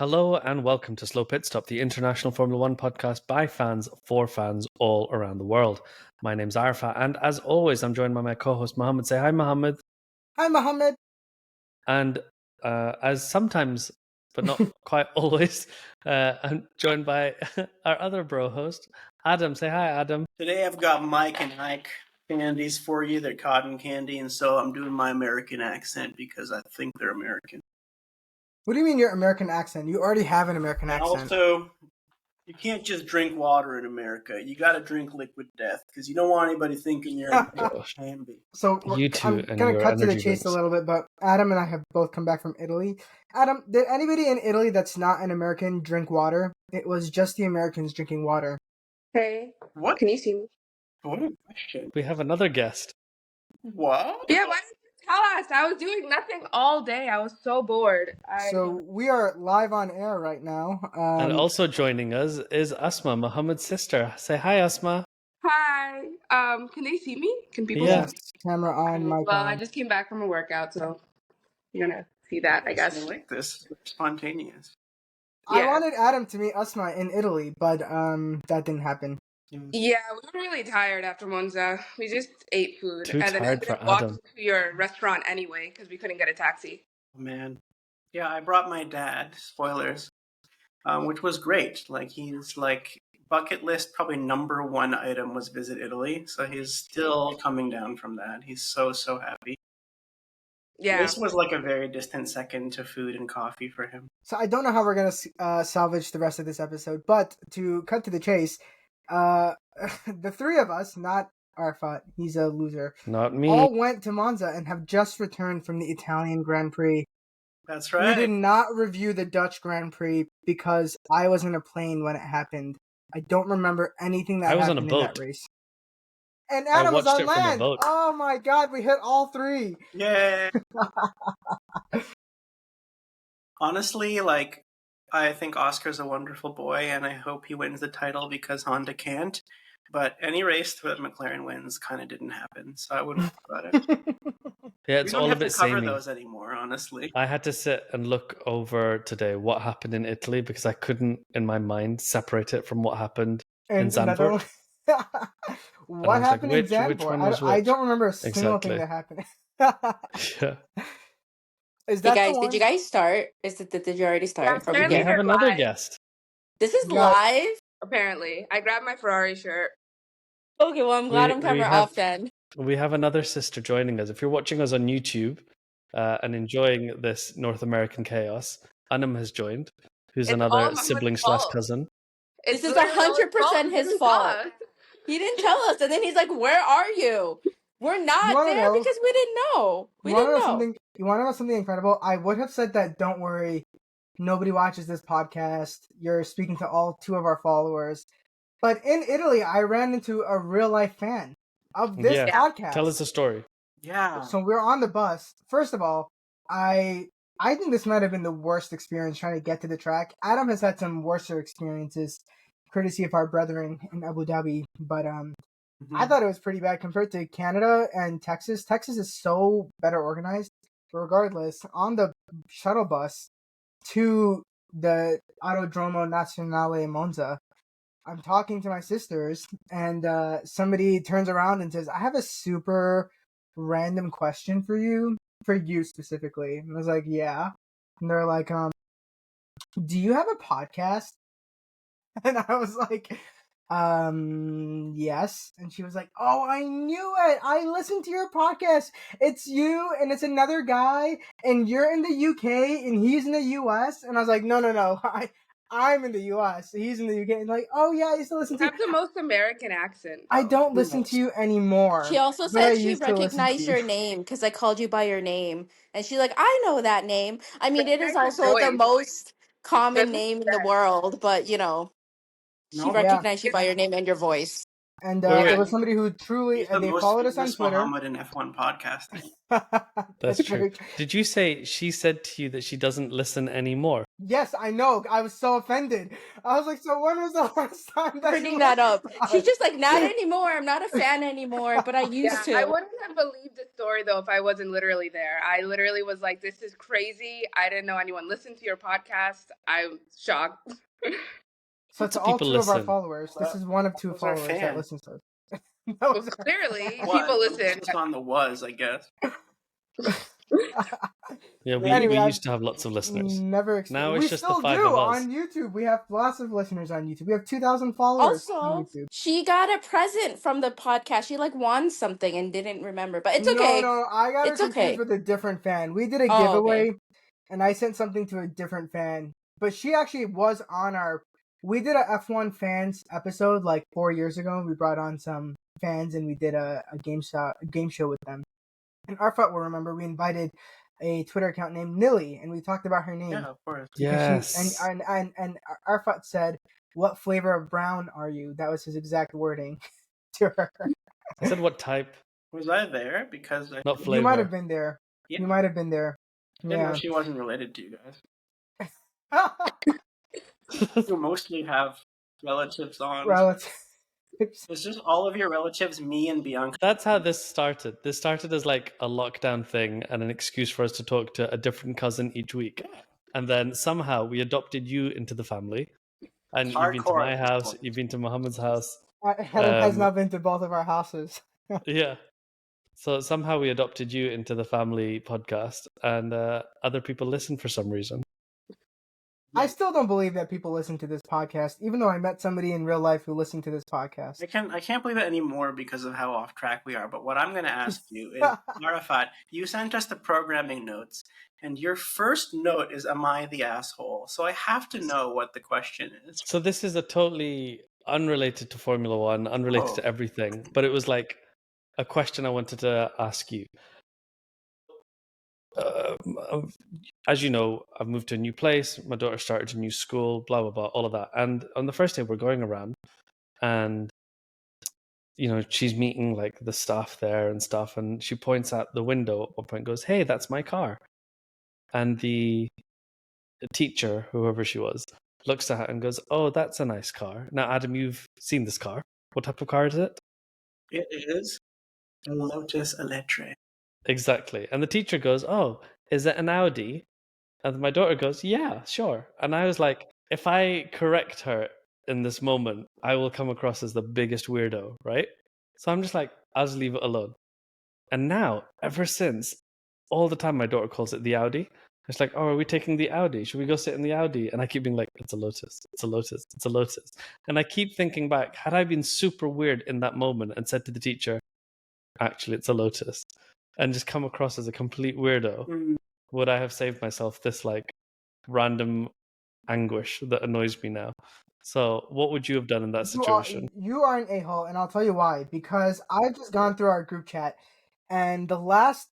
Hello and welcome to Slow Pit Stop, the international Formula One podcast by fans for fans all around the world. My name's Arafat, and as always, I'm joined by my co-host Mohammed. Say hi, Mohammed. Hi, Mohammed. And as sometimes, but not quite always, I'm joined by our other bro host, Adam. Say hi, Adam. Today I've got Mike and Ike candies for you. They're cotton candy, and so I'm doing my American accent because I think they're American. What do you mean your American accent? You already have an American accent. Also, you can't just drink water in America. You got to drink liquid death because you don't want anybody thinking you're Bambi. So You two I'm and going to your cut to the energy chase drinks. a little bit, but Adam and I have both come back from Italy. Adam, did anybody in Italy that's not an American drink water? It was just the Americans drinking water. Hey, What? can you see me? What a question. We have another guest. What? Yeah, why didn't you tell us? I was doing nothing all day. I was so bored. So we are live on air right now. And also joining us is Asma, Mohammed's sister. Say hi, Asma. Hi. Can they see me? Can people Yeah. see me? Camera on, mic Well, on. I just came back from a workout, so you're gonna see that, I guess. I like this. It's spontaneous. I Yeah. wanted Adam to meet Asma in Italy, but that didn't happen. Yeah, we were really tired after Monza. We just ate food. Too and then tired ended for up walking Adam. to your restaurant anyway because we couldn't get a taxi. Man. Yeah, I brought my dad, spoilers, which was great. He's bucket list, probably number one item was visit Italy. So he's still coming down from that. He's so happy. Yeah. This was like a very distant second to food and coffee for him. So I don't know how we're going to salvage the rest of this episode, but to cut to the chase, the three of us, not Arafat, he's a loser, Not me. all went to Monza and have just returned from the Italian Grand Prix. That's We right. did not review the Dutch Grand Prix because I was in a plane when it happened. I don't remember anything that I was on happened a in boat. that race. And Adam was watched on it from a land. boat. Oh my god, we hit all three. Yay! Honestly, I think Oscar's a wonderful boy, and I hope he wins the title because Honda can't. But any race that McLaren wins kind of didn't happen, so I wouldn't worry about it. Yeah, We it's don't all a have bit to cover samey. those anymore, honestly. I had to sit and look over today what happened in Italy because I couldn't, in my mind, separate it from what happened in Zandvoort. What was happened like, in which Zandvoort? one was I which? don't remember a single Exactly. thing that happened. Yeah. Is Hey that guys, the one? did you guys start? Did you already start? Yeah, Are we apparently We good? have they're another live. guest. This is Guys- live? Apparently. I grabbed my Ferrari shirt. Okay, well I'm glad We- I'm we camera have- off then. We have another sister joining us. If you're watching us on YouTube and enjoying this North American chaos, Anam has joined, who's It's all another Mohammed's sibling fault. / cousin. This is literally all 100% his He didn't fault. tell us. He didn't tell us, and then he's like, "Where are you?" We're You not wanna there know? because we didn't know. We You wanna didn't know. something? You want to know something incredible? I would have said that. Don't worry, nobody watches this podcast. You're speaking to all two of our followers. But in Italy, I ran into a real life fan of this Yeah. podcast. Tell us the story. Yeah. So we're on the bus. First of all, I think this might have been the worst experience trying to get to the track. Adam has had some worser experiences, courtesy of our brethren in Abu Dhabi. But I thought it was pretty bad compared to Canada and Texas. Texas is so better organized. Regardless, on the shuttle bus to the Autodromo Nazionale Monza, I'm talking to my sisters, and somebody turns around and says, "I have a super random question for you specifically." And I was like, "Yeah." And they're like, "Do you have a podcast?" And I was like, yes. And she was like, "Oh, I knew it. I listened to your podcast. It's you and it's another guy, and you're in the UK and he's in the US." And I was like, no. I'm in the US. He's in the UK. And like, "Oh yeah, I used to listen You to have the most American accent. I though. don't listen to you anymore." She also but I said she used to listen recognized to you. your name because I called you by your name, and she's like, "I know that name." I mean, it is Recognize your also the voice. most common Doesn't name in say the that. world, but she No. recognized you by your name and your voice. And Wait. it was somebody who truly He's the they most followed us on famous Twitter. Mohammed in F1 podcasting. That's true. very true. Did you say she said to you that she doesn't listen anymore? Yes, I know. I was so offended. I was like, so when was the last time that Bringing you that up. listened to us? She's just like, not anymore. I'm not a fan anymore, but I Yeah, used to. I wouldn't have believed the story though if I wasn't literally there. I literally was like, "This is crazy. I didn't know anyone listened to your podcast. I'm shocked." So Lots to of all people 2 of our listen. followers, this is one of 2 Who's our followers that fan? listens to us. That Well, was- clearly, Was. people listen. Just on the was, I guess. Yeah, we Anyway, used to have lots of listeners. Never Now we it's just the still 5 do of us. on YouTube. We have lots of listeners on YouTube. We have 2,000 followers on Also, YouTube. she got a present from the podcast. She like won something and didn't remember, but it's No, okay. I got her It's confused okay. with a different fan. We did a Oh, giveaway, okay. and I sent something to a different fan. But she actually was on our. We did a F1 fans episode like 4 years ago. We brought on some fans and we did a game show with them. And Arafat will remember we invited a Twitter account named Nilly, and we talked about her name. Yeah, of course. Because and Arafat said, "What flavor of brown are you?" That was his exact wording to her. I said what type, Was I there? Because I not flavor. You might have been there. Yeah. You might have been there. didn't know Yeah. she wasn't related to you guys. You mostly have relatives on. Relatives. It's just all of your relatives, me and Bianca. That's how this started. This started as like a lockdown thing and an excuse for us to talk to a different cousin each week. And then somehow we adopted you into the family. And you've been to Hardcore my at this house, point. you've been to Mohammed's house. Helen has not been to both of our houses. Yeah. So somehow we adopted you into the family podcast, and other people listen for some reason. I still don't believe that people listen to this podcast, even though I met somebody in real life who listened to this podcast. I can't believe it anymore because of how off track we are. But what I'm going to ask you is, Arafat, you sent us the programming notes, and your first note is, "Am I the asshole?" So I have to know what the question is. So this is a totally unrelated to Formula One, unrelated to everything, but it was like a question I wanted to ask you. As you know, I've moved to a new place. My daughter started a new school, blah, blah, blah, all of that. And on the first day, we're going around and, you know, she's meeting like the staff there and stuff. And she points out the window at one point and goes, "Hey, that's my car." And the teacher, whoever she was, looks at her and goes, "Oh, that's a nice car." Now, Adam, you've seen this car. What type of car is it? It is a Lotus Electric. Exactly. And the teacher goes, "Oh, is it an Audi?" And my daughter goes, "Yeah, sure." And I was like, if I correct her in this moment, I will come across as the biggest weirdo, right? So I'm just like, I'll just leave it alone. And now, ever since, all the time my daughter calls it the Audi. It's like, "Oh, are we taking the Audi? Should we go sit in the Audi?" And I keep being like, "It's a Lotus. It's a Lotus. It's a Lotus." And I keep thinking back, had I been super weird in that moment and said to the teacher, "Actually, it's a Lotus," and just come across as a complete weirdo, would I have saved myself this like random anguish that annoys me now? So what would you have done in that situation? You are an a-hole, and I'll tell you why. Because I've just gone through our group chat, and the last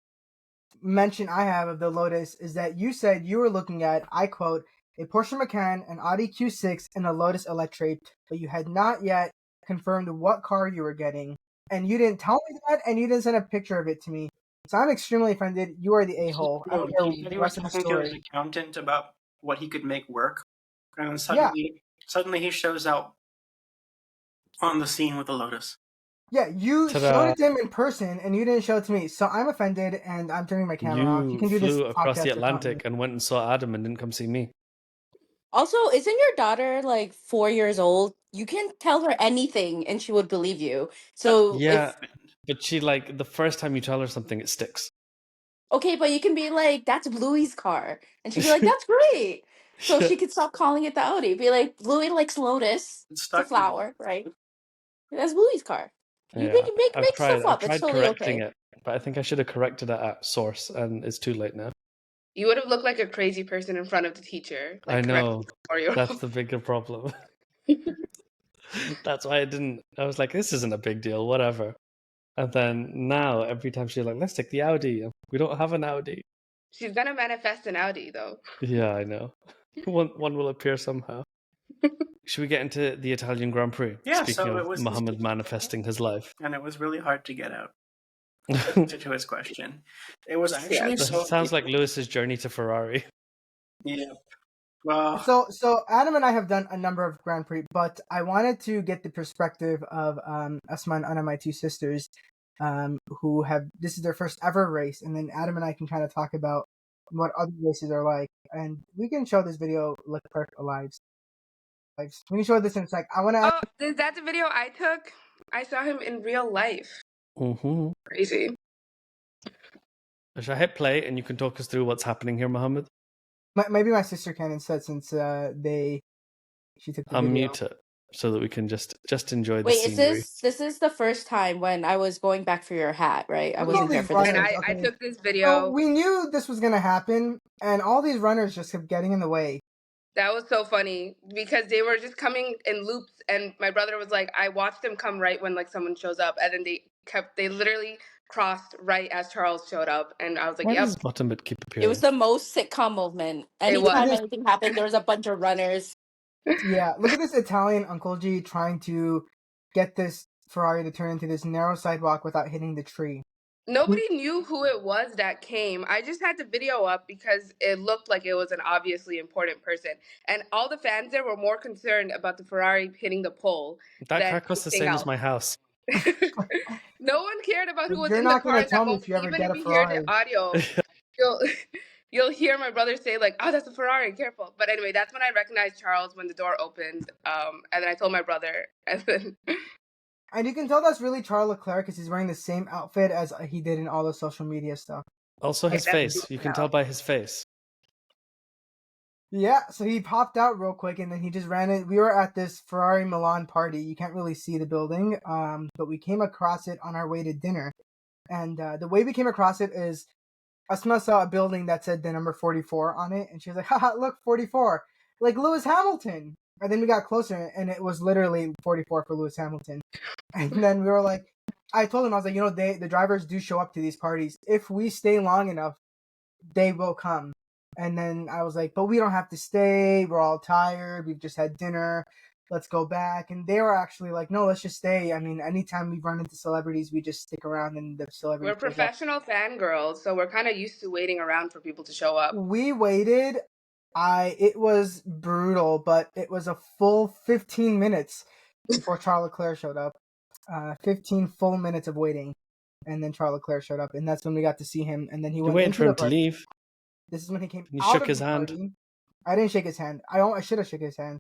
mention I have of the Lotus is that you said you were looking at, I quote, "a Porsche Macan, an Audi Q6, and a Lotus Electric," but you had not yet confirmed what car you were getting. And you didn't tell me that, and you didn't send a picture of it to me. So I'm extremely offended. You are the a-hole. No, he said he was talking to his accountant about what he could make work. And then suddenly he shows out on the scene with the Lotus. Yeah, you Ta-da. showed it to him in person, and you didn't show it to me. So I'm offended, and I'm turning my camera off. You can do this flew across podcast the without me. Atlantic and went and saw Adam and didn't come see me. Also, isn't your daughter like 4 years old? You can tell her anything and she would believe you. So Yeah, but she like the first time you tell her something, it sticks. okay, but you can be like, "That's Bluey's car," and she'd be like, "That's great." So she could stop calling it the Audi. Be like, "Bluey likes Lotus. It's a flower, right? That's Bluey's car." You Yeah, can make stuff up. I've tried It's totally correcting okay. it, but I think I should have corrected it at source, and it's too late now. You would have looked like a crazy person in front of the teacher. I know. That's That's the bigger problem. That's why I didn't. I was like, this isn't a big deal, whatever. And then now, every time she's like, "Let's take the Audi." We don't have an Audi. She's gonna manifest an Audi, though. Yeah, I know. One will appear somehow. should we get into the Italian Grand Prix? Yeah, Speaking so it of was Mohammed manifesting his life. and it was really hard to get out. To his question, it was Yeah. actually This so. sounds like Lewis's journey to Ferrari. Yeah. Well, So Adam and I have done a number of Grand Prix, but I wanted to get the perspective of Asma and Anna, my two sisters, who have this is their first ever race, and then Adam and I can kind of talk about what other races are like, and we can show this video Leclerc alive. Like we can show this in a sec. I want to. Oh, is that the video I took? I saw him in real life. Mm-hmm. Crazy. Should I hit play and you can talk us through what's happening here, Mohammed? Maybe my sister can instead, since she took the video. Unmute it so that we can just enjoy the Wait, scenery. this is the first time when I was going back for your hat, right? I Look at all wasn't there these for this. And runners. I Okay. took this So video. we knew this was gonna happen, and all these runners just kept getting in the way. That was so funny because they were just coming in loops, and my brother was like, I watched them come right when like someone shows up, and then they literally crossed right as Charles showed up, and I was like, Why yep. does bottom bit keep It appearing? was the most sitcom moment. It was. Anytime anything happened, there was a bunch of runners. Yeah, look at this Italian Uncle G trying to get this Ferrari to turn into this narrow sidewalk without hitting the tree. Nobody knew who it was that came. I just had the video up because it looked like it was an obviously important person. And all the fans there were more concerned about the Ferrari hitting the pole. That than car costs the anything same else. as my house. No one cared about who was You're in the not car gonna at tell that me moment. if you ever Even get if a you hear the Ferrari. audio, you'll hear my brother say like, "Oh, that's a Ferrari, careful." But anyway, that's when I recognized Charles when the door opened. And then I told my brother, and then And you can tell that's really Charles Leclerc because he's wearing the same outfit as he did in all the social media stuff. Also his Yeah, face. You can tell by his face. Yeah, so he popped out real quick and then he just ran it. We were at this Ferrari Milan party. You can't really see the building, but we came across it on our way to dinner. And the way we came across it is Asma saw a building that said the number 44 on it, and she was like, haha, look, 44. Like Lewis Hamilton. And then we got closer, and it was literally 44 for Lewis Hamilton. And then we were like, I told him, I was like, you know, the drivers do show up to these parties. If we stay long enough, they will come. And then I was like, but we don't have to stay. We're all tired. We've just had dinner. Let's go back. And they were actually like, no, let's just stay. I mean, anytime we run into celebrities, we just stick around and the celebrities. we're professional fangirls, so we're kind of used to waiting around for people to show up. We waited. It was brutal, but it was a full 15 minutes before Charles Leclerc showed up. 15 full minutes of waiting. And then Charles Leclerc showed up, and that's when we got to see him. And then he You're went waiting into for the him to party. leave. This is when he came You out shook of his the hand. party. I didn't shake his hand. I should have shook his hand.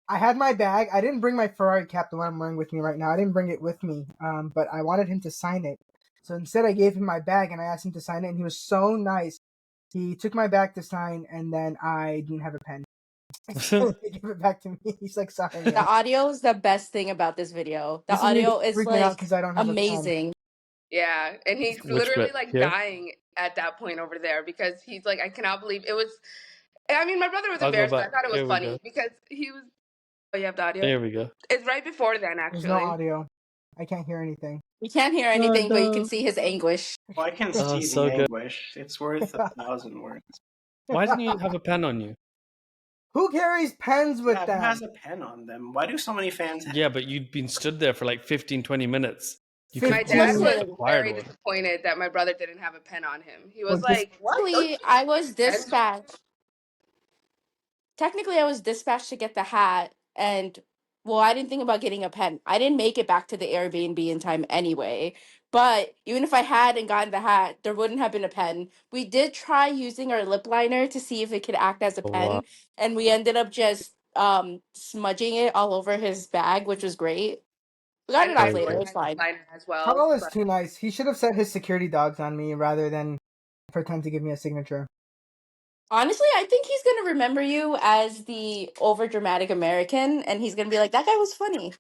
I had my bag. I didn't bring my Ferrari cap, the one I'm wearing with me right now. I didn't bring it with me, but I wanted him to sign it. So instead, I gave him my bag, and I asked him to sign it, and he was so nice. He took my bag to sign, and then I didn't have a pen. So he gave it back to me. He's like, sorry. The Man. audio is the best thing about this video. The This is me audio is freaking out like 'cause I don't have a pen. amazing. Yeah, and he's Which literally bit? like Here? dying at that point over there because he's like, I cannot believe it was. I mean, my brother was I'll go embarrassed, but I back. thought it was Here we funny go. because he was. Oh, you have the audio? There we go. It's right before then, There's actually. no audio. I can't hear anything. You can't hear anything, but you can see his anguish. well, I can Oh, see so the good. anguish. It's worth 1,000 words. Why didn't you have a pen on you? Who carries pens with Yeah, them? who has a pen on them? Why do so many fans have Yeah, but you'd been stood there for like 15, 20 minutes. You My My could dad easily was have acquired very one. disappointed that my brother didn't have a pen on him. He was Well, this- like, "What? Technically, I was dispatched. Technically, I was dispatched to get the hat, and well, I didn't think about getting a pen. I didn't make it back to the Airbnb in time anyway. But even if I had and gotten the hat, there wouldn't have been a pen. We did try using our lip liner to see if it could act as a Oh, pen, wow. and we ended up just smudging it all over his bag, which was great. We got And it off Very later. good. It's fine. liner as well." Carl is but- too nice. He should have set his security dogs on me rather than pretend to give me a signature. Honestly, I think he's gonna remember you as the overdramatic American, and he's gonna be like, "That guy was funny.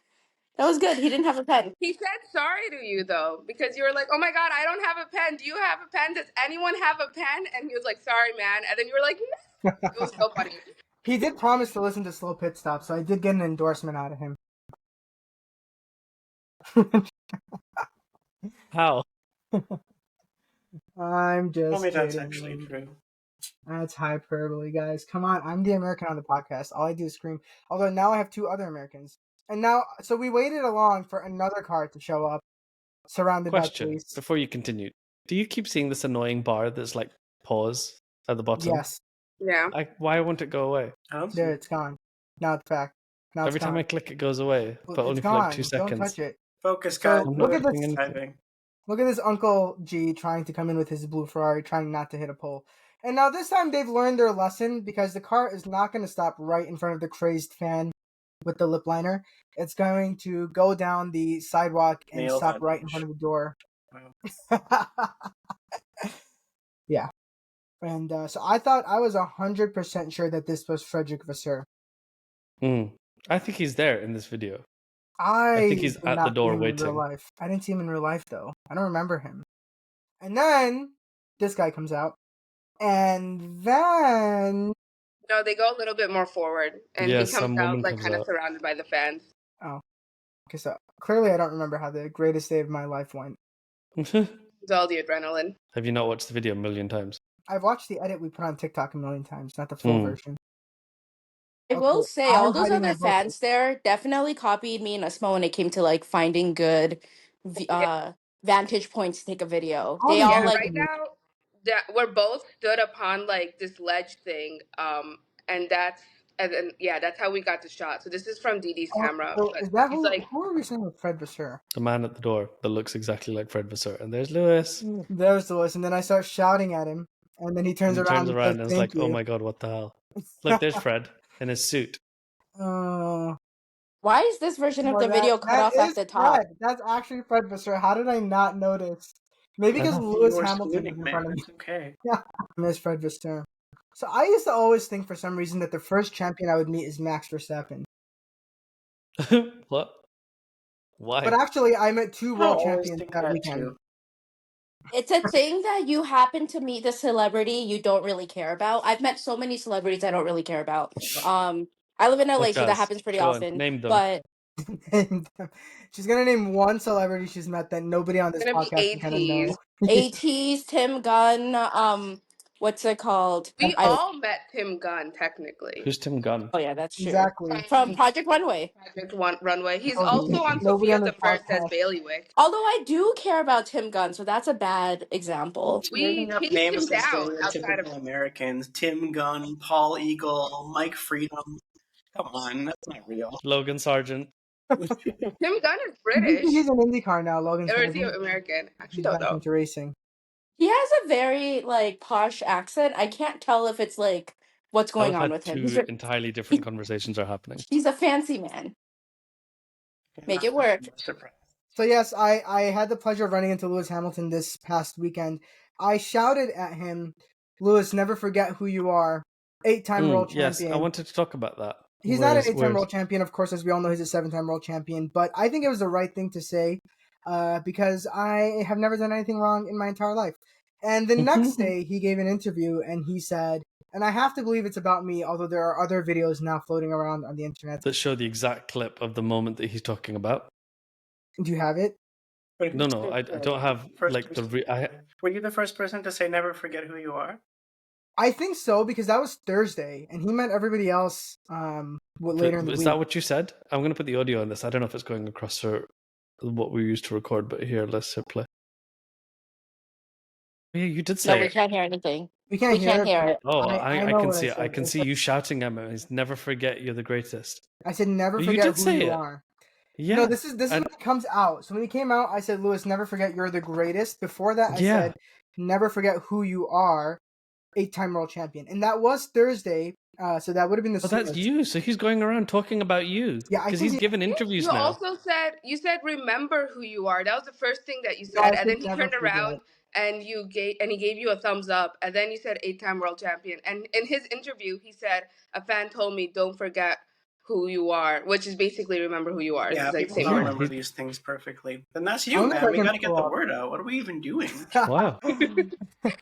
That was good. He didn't have a pen." He said sorry to you though because you were like, "Oh my god, I don't have a pen. Do you have a pen? Does anyone have a pen?" And he was like, "Sorry, man." And then you were like, "No." It was so funny. He did promise to listen to Slow Pit Stop, so I did get an endorsement out of him. How? I'm just Tell me that's kidding. actually true. That's hyperbole, guys. Come on, I'm the American on the podcast. All I do is scream. Although now I have 2 other Americans. And now, so we waited along for another car to show up, surrounded by Question police. before you continue: do you keep seeing this annoying bar that's like pause at the bottom? Yes. Yeah. Why won't it go away? I don't see There, it. it's gone. Now it's back. Now Every it's time gone. I click, it goes away, Well, but it's only for gone. like 2 seconds. Don't touch it. Focus, So guys. look at this. Typing. Look at this Uncle G trying to come in with his blue Ferrari, trying not to hit a pole. And now this time they've learned their lesson because the car is not going to stop right in front of the crazed fan with the lip liner. It's going to go down the sidewalk and Nailed stop that right in punch. front of the door. Wow. Yeah. And so I thought I was 100% sure that this was Frederick Vasseur. I think he's there in this video. I think he's did at the not see door him in real waiting. life. I didn't see him in real life though. I don't remember him. And then this guy comes out, and then No, they go a little bit more forward, and Yeah, he some comes out woman like comes kind of out. surrounded by the fans. okay, so clearly I don't remember how the greatest day of my life went. It's all the adrenaline. Have you not watched the video a million times? I've watched the edit we put on TikTok a million times, not the full version. I will Okay, say, all I'm those hiding other my bullshit. fans there definitely copied me and Asmo when it came to like finding good vantage points to take a video. All They these all Yeah, like right now that we're both stood upon like this ledge thing, and that's how we got the shot. So this is from DD's camera. So But is that he's who? like, Who are we saying with Fred Vasseur? The man at the door that looks exactly like Fred Vasseur. And there's Lewis. There's Lewis, and then I start shouting at him, and then he turns And he around turns and around says, and it's "Thank like, oh you." my god, what the hell? Look, there's Fred in his suit. why is this version of Well, the video cut off that at is the top? Fred. That's actually Fred Vasseur. How did I not notice? Maybe I because know. Lewis You were Hamilton swooning, was in man. front of me. It's okay. I miss Fred Vasseur. So I used to always think for some reason that the first champion I would meet is Max Verstappen. What? Why? But actually, I met 2 I world always champions think that that weekend. too. It's a thing that you happen to meet the celebrity you don't really care about. I've met so many celebrities I don't really care about. I live in LA, Such so that as? happens pretty Go on, often. name them. But She's gonna name one celebrity she's met that nobody on this gonna be podcast is gonna know. ATs, Tim Gunn, what's it called? we all met Tim Gunn technically. Who's Tim Gunn? Oh yeah, that's true. Exactly. From Project Runway. Project Runway. He's Nobody- also on nobody on Sofia the this First as podcast. bailiwick. Although I do care about Tim Gunn, so that's a bad example. We Making up chased names him of down outside of. stereotypical Americans. Tim Gunn, Paul Eagle, Mike Freedom. Come on, that's not real. Logan Sargent. Tim Gunn is I think British. he's an IndyCar now, Logan. Or is he Sargent. American? I actually He's don't back know. into racing. He has a very like posh accent. I can't tell if it's like what's going I've on had with him. 2 entirely different conversations are happening. He's a fancy man. Make it work. Surprise. So yes, I had the pleasure of running into Lewis Hamilton this past weekend. I shouted at him, "Lewis, never forget who you are. 8-time world Yes, champion." I wanted to talk about that. He's not an 8-time world champion, of course, as we all know. He's a 7-time world champion. But I think it was the right thing to say because I have never done anything wrong in my entire life. And the next day, he gave an interview and he said, and I have to believe it's about me, although there are other videos now floating around on the internet that show the exact clip of the moment that he's talking about. Do you have it? No, I don't have like the. Were you the first person to say never forget who you are? I think so, because that was Thursday, and he met everybody else later in the week. Is that what you said? I'm going to put the audio on this. I don't know if it's going across for what we used to record, but here, let's hit play. Yeah, you did say No, we it. can't hear anything. We can't hear it. Oh, I I know can what see I it. I said. can see you shouting at me. Never forget you're the greatest. I said never You forget did who say you it. are. Yeah. No, this is when it comes out. So when he came out, I said, "Lewis, never forget you're the greatest." Before that, I said, "Never forget who you are, 8-time world champion." And that was Thursday. So that would have been the. Oh, that's you. So he's going around talking about you. Yeah, because he's given interviews you now. also said remember who you are. That was the first thing that you No, said, I and then said he never turned around forget. and he gave you a thumbs up, and then you said 8-time world champion. And in his interview, he said a fan told me don't forget who you are, which is basically remember who you are. Yeah, It's like people don't remember these things perfectly. Then that's you, man. We got to get the word out. What are we even doing? Wow.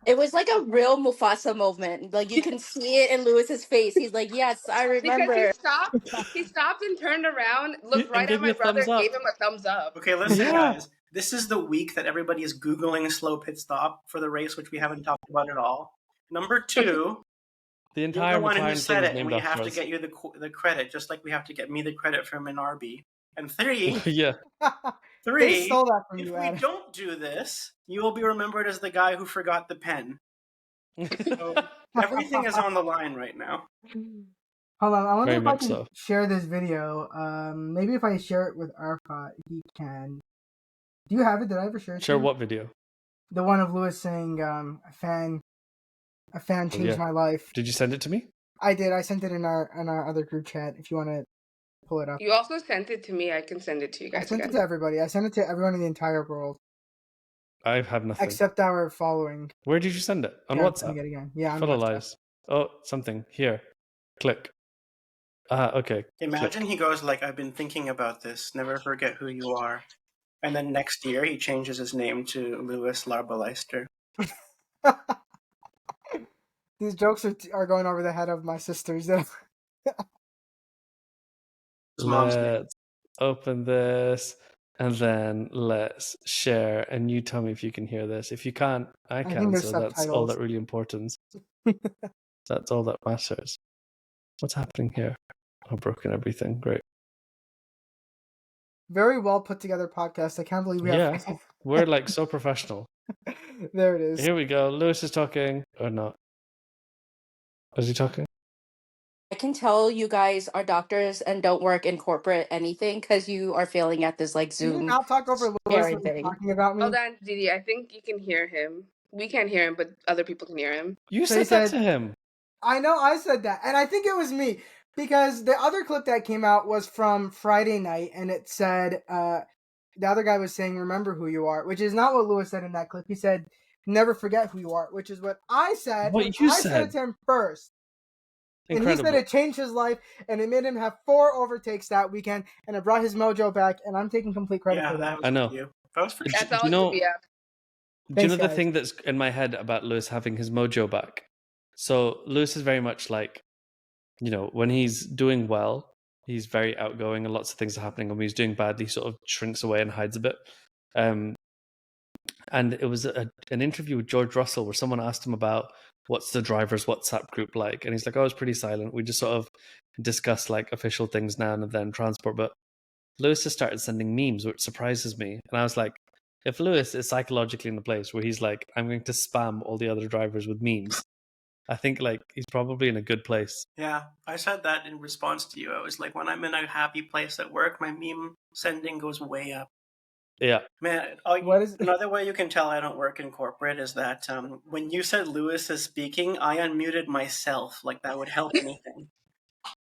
It was like a real Mufasa moment. Like you can see it in Lewis's face. He's like, "Yes, I remember." Because he stopped and turned around, looked right at my brother, and gave him a thumbs up. Okay, listen, guys. This is the week that everybody is Googling slow pit stop for the race, which we haven't talked about at all. Number 2, The You're entire the one who McLaren said team is it, and named we after have to us. get you the credit, just like we have to get me the credit for Minarbi. And 3, Yeah. They stole that from if you, we Adam. don't do this, you will be remembered as the guy who forgot the pen. So everything is on the line right now. Hold on, I wonder Very if I much can so. share this video. Maybe if I share it with Arafat, he can. Do you have it? Did I ever share it? Share to you? what video? The one of Lewis saying, "A fan changed yeah. my life." Did you send it to me? I did. I sent it in our other group chat. If you want to pull it up, You also sent it to me. I can send it to you I guys sent again. it to everybody. I sent it to everyone in the entire world I have nothing. except our following. Where did you send it? On Yeah, I'm WhatsApp? sending it again. Yeah, on Full of WhatsApp. lies. Oh, something. Here. Click. Okay. Imagine Click. he goes like, "I've been thinking about this. Never forget who you are." And then next year he changes his name to Louis Larbaleister. These jokes are going over the head of my sisters. His mom's name. Let's open this and then let's share. And you tell me if you can hear this. If you can't, I think can. there's So that's all subtitles. that really important. That's all that matters. What's happening here? I've broken everything. Great. Very well put together podcast. I can't believe we have. Yeah. We're like so professional. There it is. Here we go. Lewis is talking or not? Is he talking? I can tell you guys are doctors and don't work in corporate anything because you are failing at this like Can you Zoom not talk over Lewis sharing when he's thing. talking about me? Hold on, Didi. I think you can hear him. We can't hear him, but other people can hear him. You So he said that said- to him. I know I said that, and I think it was me because the other clip that came out was from Friday night, and it said the other guy was saying, "Remember who you are," which is not what Lewis said in that clip. He said, "Never forget who you are," which is what I said. What and you I said it said. to him first. Incredible. And he said it changed his life, and it made him have 4 overtakes that weekend, and it brought his mojo back, and I'm taking complete credit Yeah, for that. that was I know. you. That was for Do- That's do all you know- you, yeah. Do you Thanks, know the guys. thing that's in my head about Lewis having his mojo back? So Lewis is very much like, when he's doing well, he's very outgoing and lots of things are happening. And when he's doing badly, he sort of shrinks away and hides a bit. And it was an interview with George Russell where someone asked him about what's the driver's WhatsApp group like. And he's like, it's pretty silent. We just sort of discuss like official things now and then, transport. But Lewis has started sending memes, which surprises me. And I was like, if Lewis is psychologically in the place where he's like, I'm going to spam all the other drivers with memes, I think like he's probably in a good place. Yeah, I said that in response to you. I was like, when I'm in a happy place at work, my meme sending goes way up. Yeah. Man, another way you can tell I don't work in corporate is that when you said Lewis is speaking, I unmuted myself. Like that would help anything.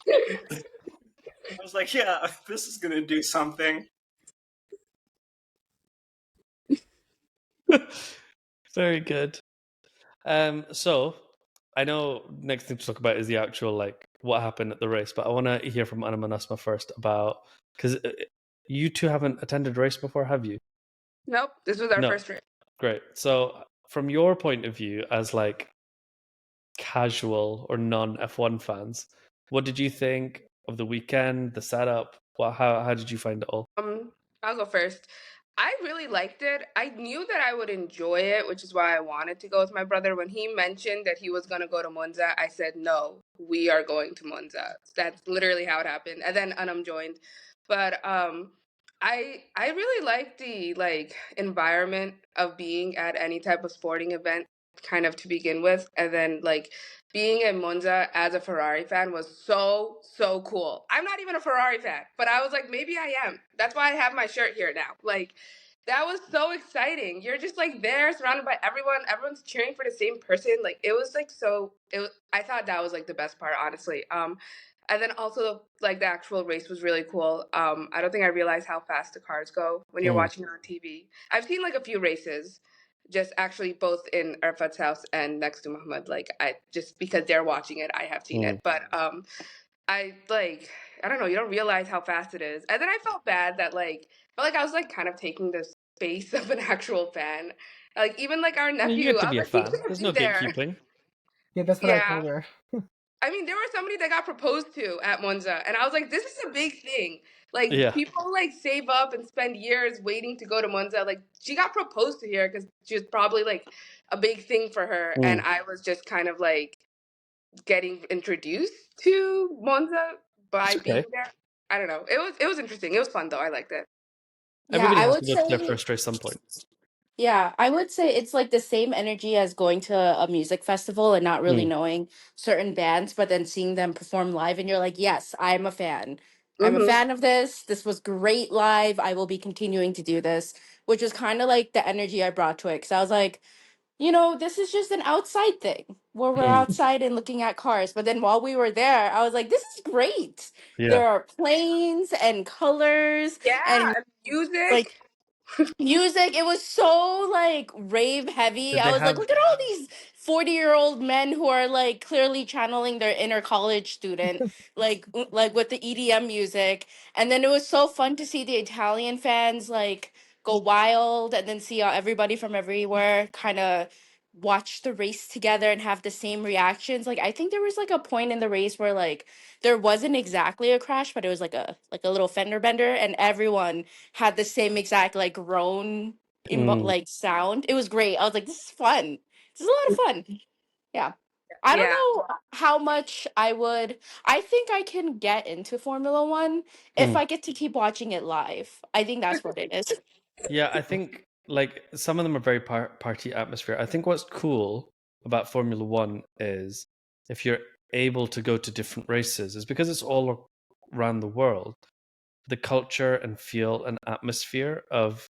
I was like, yeah, this is going to do something. Very good. So I know next thing to talk about is the actual like what happened at the race, but I want to hear from Anna and Asma first about, because you two haven't attended a race before, have you? Nope, this was our No. first race. Great. So from your point of view as like casual or non F1 fans, what did you think of the weekend, the setup? How did you find it all? I'll go first. I really liked it. I knew that I would enjoy it, which is why I wanted to go with my brother. When he mentioned that he was going to go to Monza, I said, no, we are going to Monza. That's literally how it happened. And then Anam joined. But I really like the environment of being at any type of sporting event kind of to begin with. And then being in Monza as a Ferrari fan was so cool. I'm not even a Ferrari fan, but I was like, maybe I am. That's why I have my shirt here now. That was so exciting. You're just there surrounded by everyone. Everyone's cheering for the same person. I thought that was the best part, honestly. And then also the actual race was really cool. I don't think I realized how fast the cars go when you're watching it on TV. I've seen a few races, just actually both in Arafat's house and next to Mohammed. I just because they're watching it, I have seen it. But I don't know, you don't realize how fast it is. And then I felt bad that I was kind of taking the space of an actual fan. Even our nephew, You get to I be a was he fan. shouldn't There's be no there. gatekeeping. Yeah, that's what I told her. I mean, there was somebody that got proposed to at Monza, and I was like, this is a big thing. Yeah. People save up and spend years waiting to go to Monza. She got proposed to here because she was probably a big thing for her, and I was just kind of getting introduced to Monza by It's being okay. there. I don't know. It was interesting. It was fun though. I liked it. Yeah, Everybody I has would to go to their say first race some point. Yeah, I would say it's like the same energy as going to a music festival and not really Mm, knowing certain bands, but then seeing them perform live, and you're like, yes, I'm a fan. I'm a Hmm. fan of this. This was great live. I will be continuing to do this, which was kind of like the energy I brought to it. Because I was like, this is just an outside thing where we're mm, outside and looking at cars. But then while we were there, I was like, this is great. yeah. There are planes and colors Yeah, and and music. like music. It was so like rave heavy. Did I they was like, have? look at all these 40-year-old men who are like clearly channeling their inner college student, like with the EDM music. And then it was so fun to see the Italian fans like go wild, and then see everybody from everywhere kind of watch the race together and have the same reactions. Like I think there was like a point in the race where like there wasn't exactly a crash, but it was like a little fender bender, and everyone had the same exact like groan Mm, like sound. It was great. I was like, this is fun. This is a lot of fun. Yeah. I don't Yeah. know how much I think I can get into Formula One if mm. I get to keep watching it live. I think that's what it is. Yeah, I think like some of them are very party atmosphere. I think what's cool about Formula One is if you're able to go to different races, is because it's all around the world. The culture and feel and atmosphere of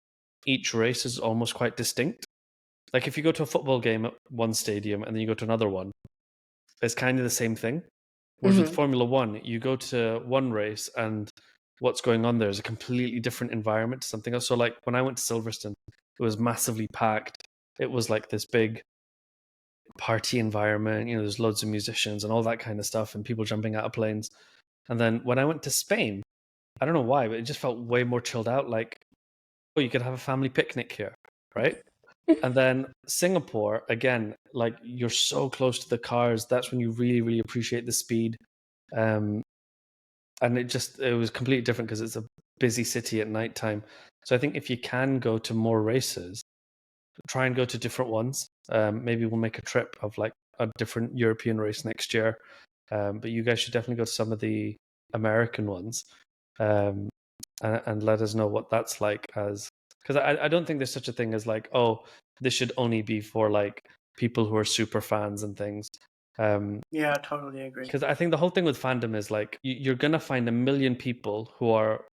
each race is almost quite distinct. Like if you go to a football game at one stadium and then you go to another one, it's kind of the same thing. Whereas with Mhm. Formula One, you go to one race and what's going on there is a completely different environment to something else. So, like when I went to Silverstone, it was massively packed. It was like this big party environment. There's loads of musicians and all that kind of stuff, and people jumping out of planes. And then when I went to Spain, I don't know why, but it just felt way more chilled out. Like, oh, you could have a family picnic here, right? And then Singapore, again, like you're so close to the cars. That's when you really, really appreciate the speed. And it was completely different because it's a busy city at nighttime. So I think if you can go to more races, try and go to different ones. Maybe we'll make a trip of like a different European race next year. But you guys should definitely go to some of the American ones, and let us know what that's like. Because I don't think there's such a thing as like, oh, this should only be for like people who are super fans and things. Yeah, totally agree. Because I think the whole thing with fandom is like you're gonna find a million people who are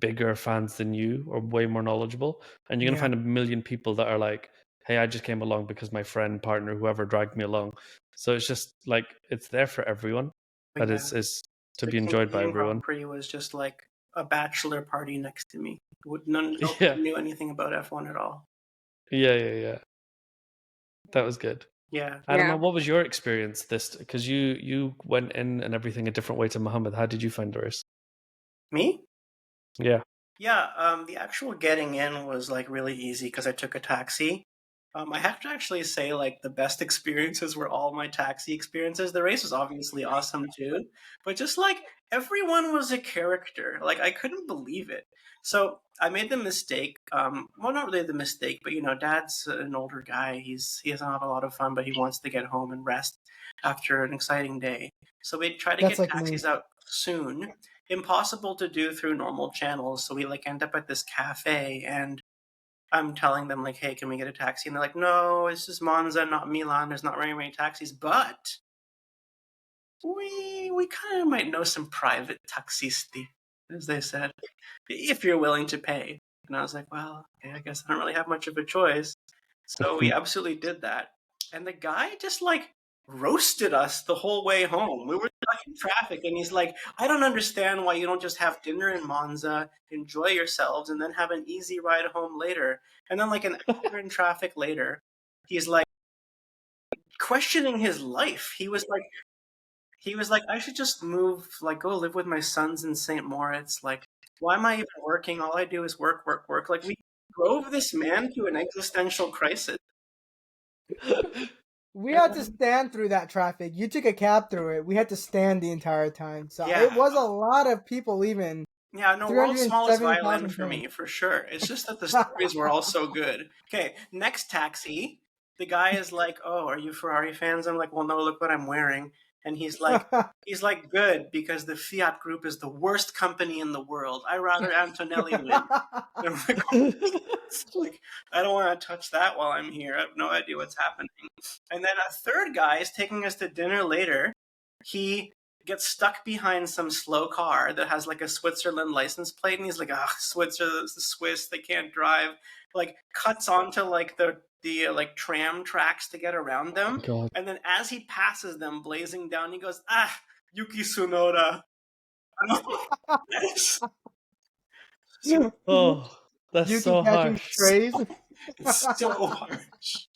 bigger fans than you or way more knowledgeable, and you're gonna Yeah. find a million people that are like, hey, I just came along because my friend, partner, whoever dragged me along. So it's just like it's there for everyone, But but yeah, it's to the be enjoyed by Canadian everyone. Grand Prix was just like a bachelor party next to me. Nobody Yeah, knew anything about F1 at all. yeah. That was good. Yeah. Adama, Yeah. what was your experience this? Because you went in and everything a different way to Mohammed. How did you find the race? Me? Yeah. Yeah, the actual getting in was like really easy because I took a taxi. I have to actually say, like, the best experiences were all my taxi experiences. The race was obviously awesome too, but just like everyone was a character. Like, I couldn't believe it. So I made the mistake. Well, not really the mistake, but Dad's an older guy. He doesn't have a lot of fun, but he wants to get home and rest after an exciting day. So we try to That's get like me. taxis out soon. Impossible to do through normal channels. So we like end up at this cafe, and I'm telling them like, "Hey, can we get a taxi?" And they're like, "No, this is Monza, not Milan. There's not very many taxis, but we kind of might know some private taxisti," as they said, if you're willing to pay. And I was like, "Well, okay, I guess I don't really have much of a choice." So we absolutely did that. And the guy just like roasted us the whole way home. We were stuck in traffic, and he's like, "I don't understand why you don't just have dinner in Monza, enjoy yourselves, and then have an easy ride home later." And then like an hour in traffic later, he's like questioning his life. He was like, "I should just move, like go live with my sons in St. Moritz. Like, why am I even working? All I do is work, work, work." Like we drove this man to an existential crisis. We had to stand through that traffic. You took a cab through it. We had to stand the entire time. So Yeah. it was a lot of people leaving. Yeah, no, world's smallest 370,000 violin for pounds. me, for sure. It's just that the stories were all so good. Okay, next taxi, the guy is like, "Oh, are you Ferrari fans?" I'm like, "Well, no, look what I'm wearing." And he's like, good, because the Fiat Group is the worst company in the world. I rather Antonelli win. And I'm like, it's like, I don't want to touch that while I'm here. I have no idea what's happening. And then a third guy is taking us to dinner later. He gets stuck behind some slow car that has like a Switzerland license plate, and he's like, Switzerland, the Swiss, they can't drive. Like, cuts onto like the like tram tracks to get around them. God. And then as he passes them blazing down, he goes, Yuki Tsunoda. Oh, that's Yuki so catching harsh. strays. It's so harsh.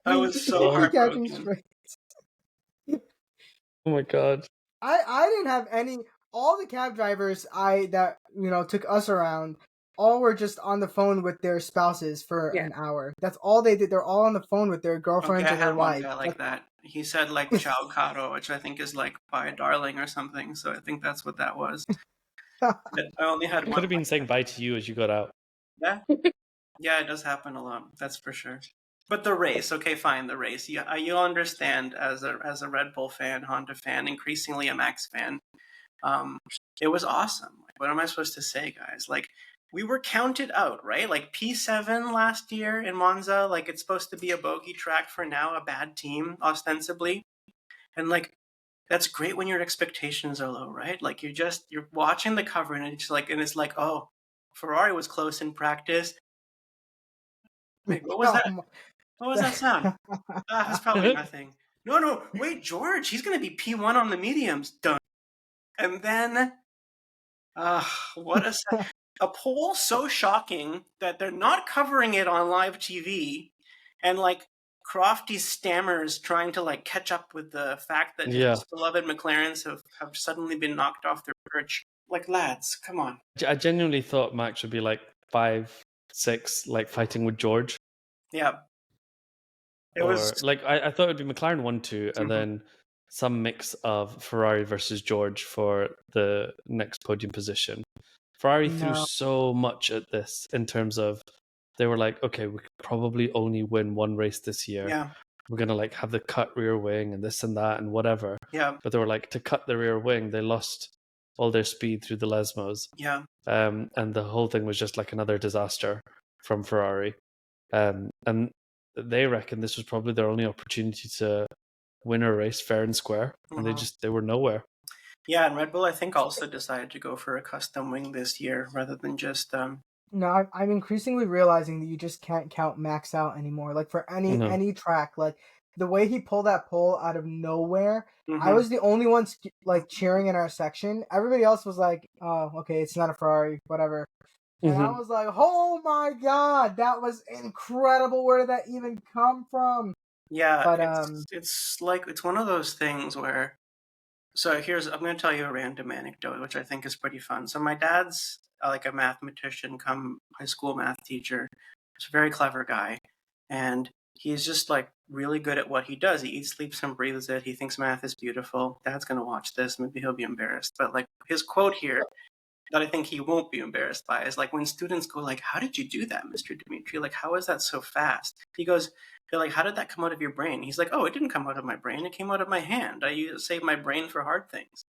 I was so Yuki catching heartbroken. strays. Oh my God. I didn't have any. All the cab drivers that took us around, all were just on the phone with their spouses for an hour. That's all they did. They're all on the phone with their girlfriends or their wives. I had one guy like that. He said like "ciao caro," which I think is like "bye darling" or something. So I think that's what that was. I only had one. Could have been saying bye to you as you got out. Yeah, yeah, it does happen a lot. That's for sure. But the race, okay, fine, the race. You understand as a Red Bull fan, Honda fan, increasingly a Max fan. It was awesome. Like, what am I supposed to say, guys? Like, we were counted out, right? Like P7 last year in Monza, like it's supposed to be a bogey track for now, a bad team, ostensibly. And like, that's great when your expectations are low, right? Like you're watching the cover and it's like, oh, Ferrari was close in practice. Wait, what was that? What was that sound? That's probably nothing. No, wait, George, he's going to be P1 on the mediums. Done. And then, what a poll so shocking that they're not covering it on live TV, and like Crofty stammers trying to like catch up with the fact that his beloved McLarens have suddenly been knocked off their perch. Like, lads, come on. I genuinely thought Max would be like 5, 6, like fighting with George. Yeah. It was like I thought it would be McLaren 1-2, and then some mix of Ferrari versus George for the next podium position. Ferrari threw so much at this in terms of they were like, okay, we could probably only win one race this year. Yeah. We're gonna like have the cut rear wing and this and that and whatever. Yeah. But they were like, to cut the rear wing, they lost all their speed through the Lesmos. Yeah. And the whole thing was just like another disaster from Ferrari. And they reckon this was probably their only opportunity to win a race fair and square, and they were nowhere. Yeah, and Red Bull, I think, also decided to go for a custom wing this year rather than just. No, I'm increasingly realizing that you just can't count Max out anymore. Like for any track, like the way he pulled that pole out of nowhere, I was the only one like cheering in our section. Everybody else was like, "Oh, okay, it's not a Ferrari, whatever." And I was like, "Oh my god, that was incredible! Where did that even come from?" Yeah, but it's like it's one of those things where. So I'm going to tell you a random anecdote, which I think is pretty fun. So my dad's like a mathematician, come high school math teacher. He's a very clever guy, and he's just like really good at what he does. He eats, sleeps, and breathes it. He thinks math is beautiful. Dad's going to watch this. Maybe he'll be embarrassed. But like his quote here that I think he won't be embarrassed by is like when students go like, "How did you do that, Mr. Dimitri? Like, how is that so fast?" He goes, they're like, "How did that come out of your brain?" He's like, "Oh, it didn't come out of my brain. It came out of my hand. I save my brain for hard things."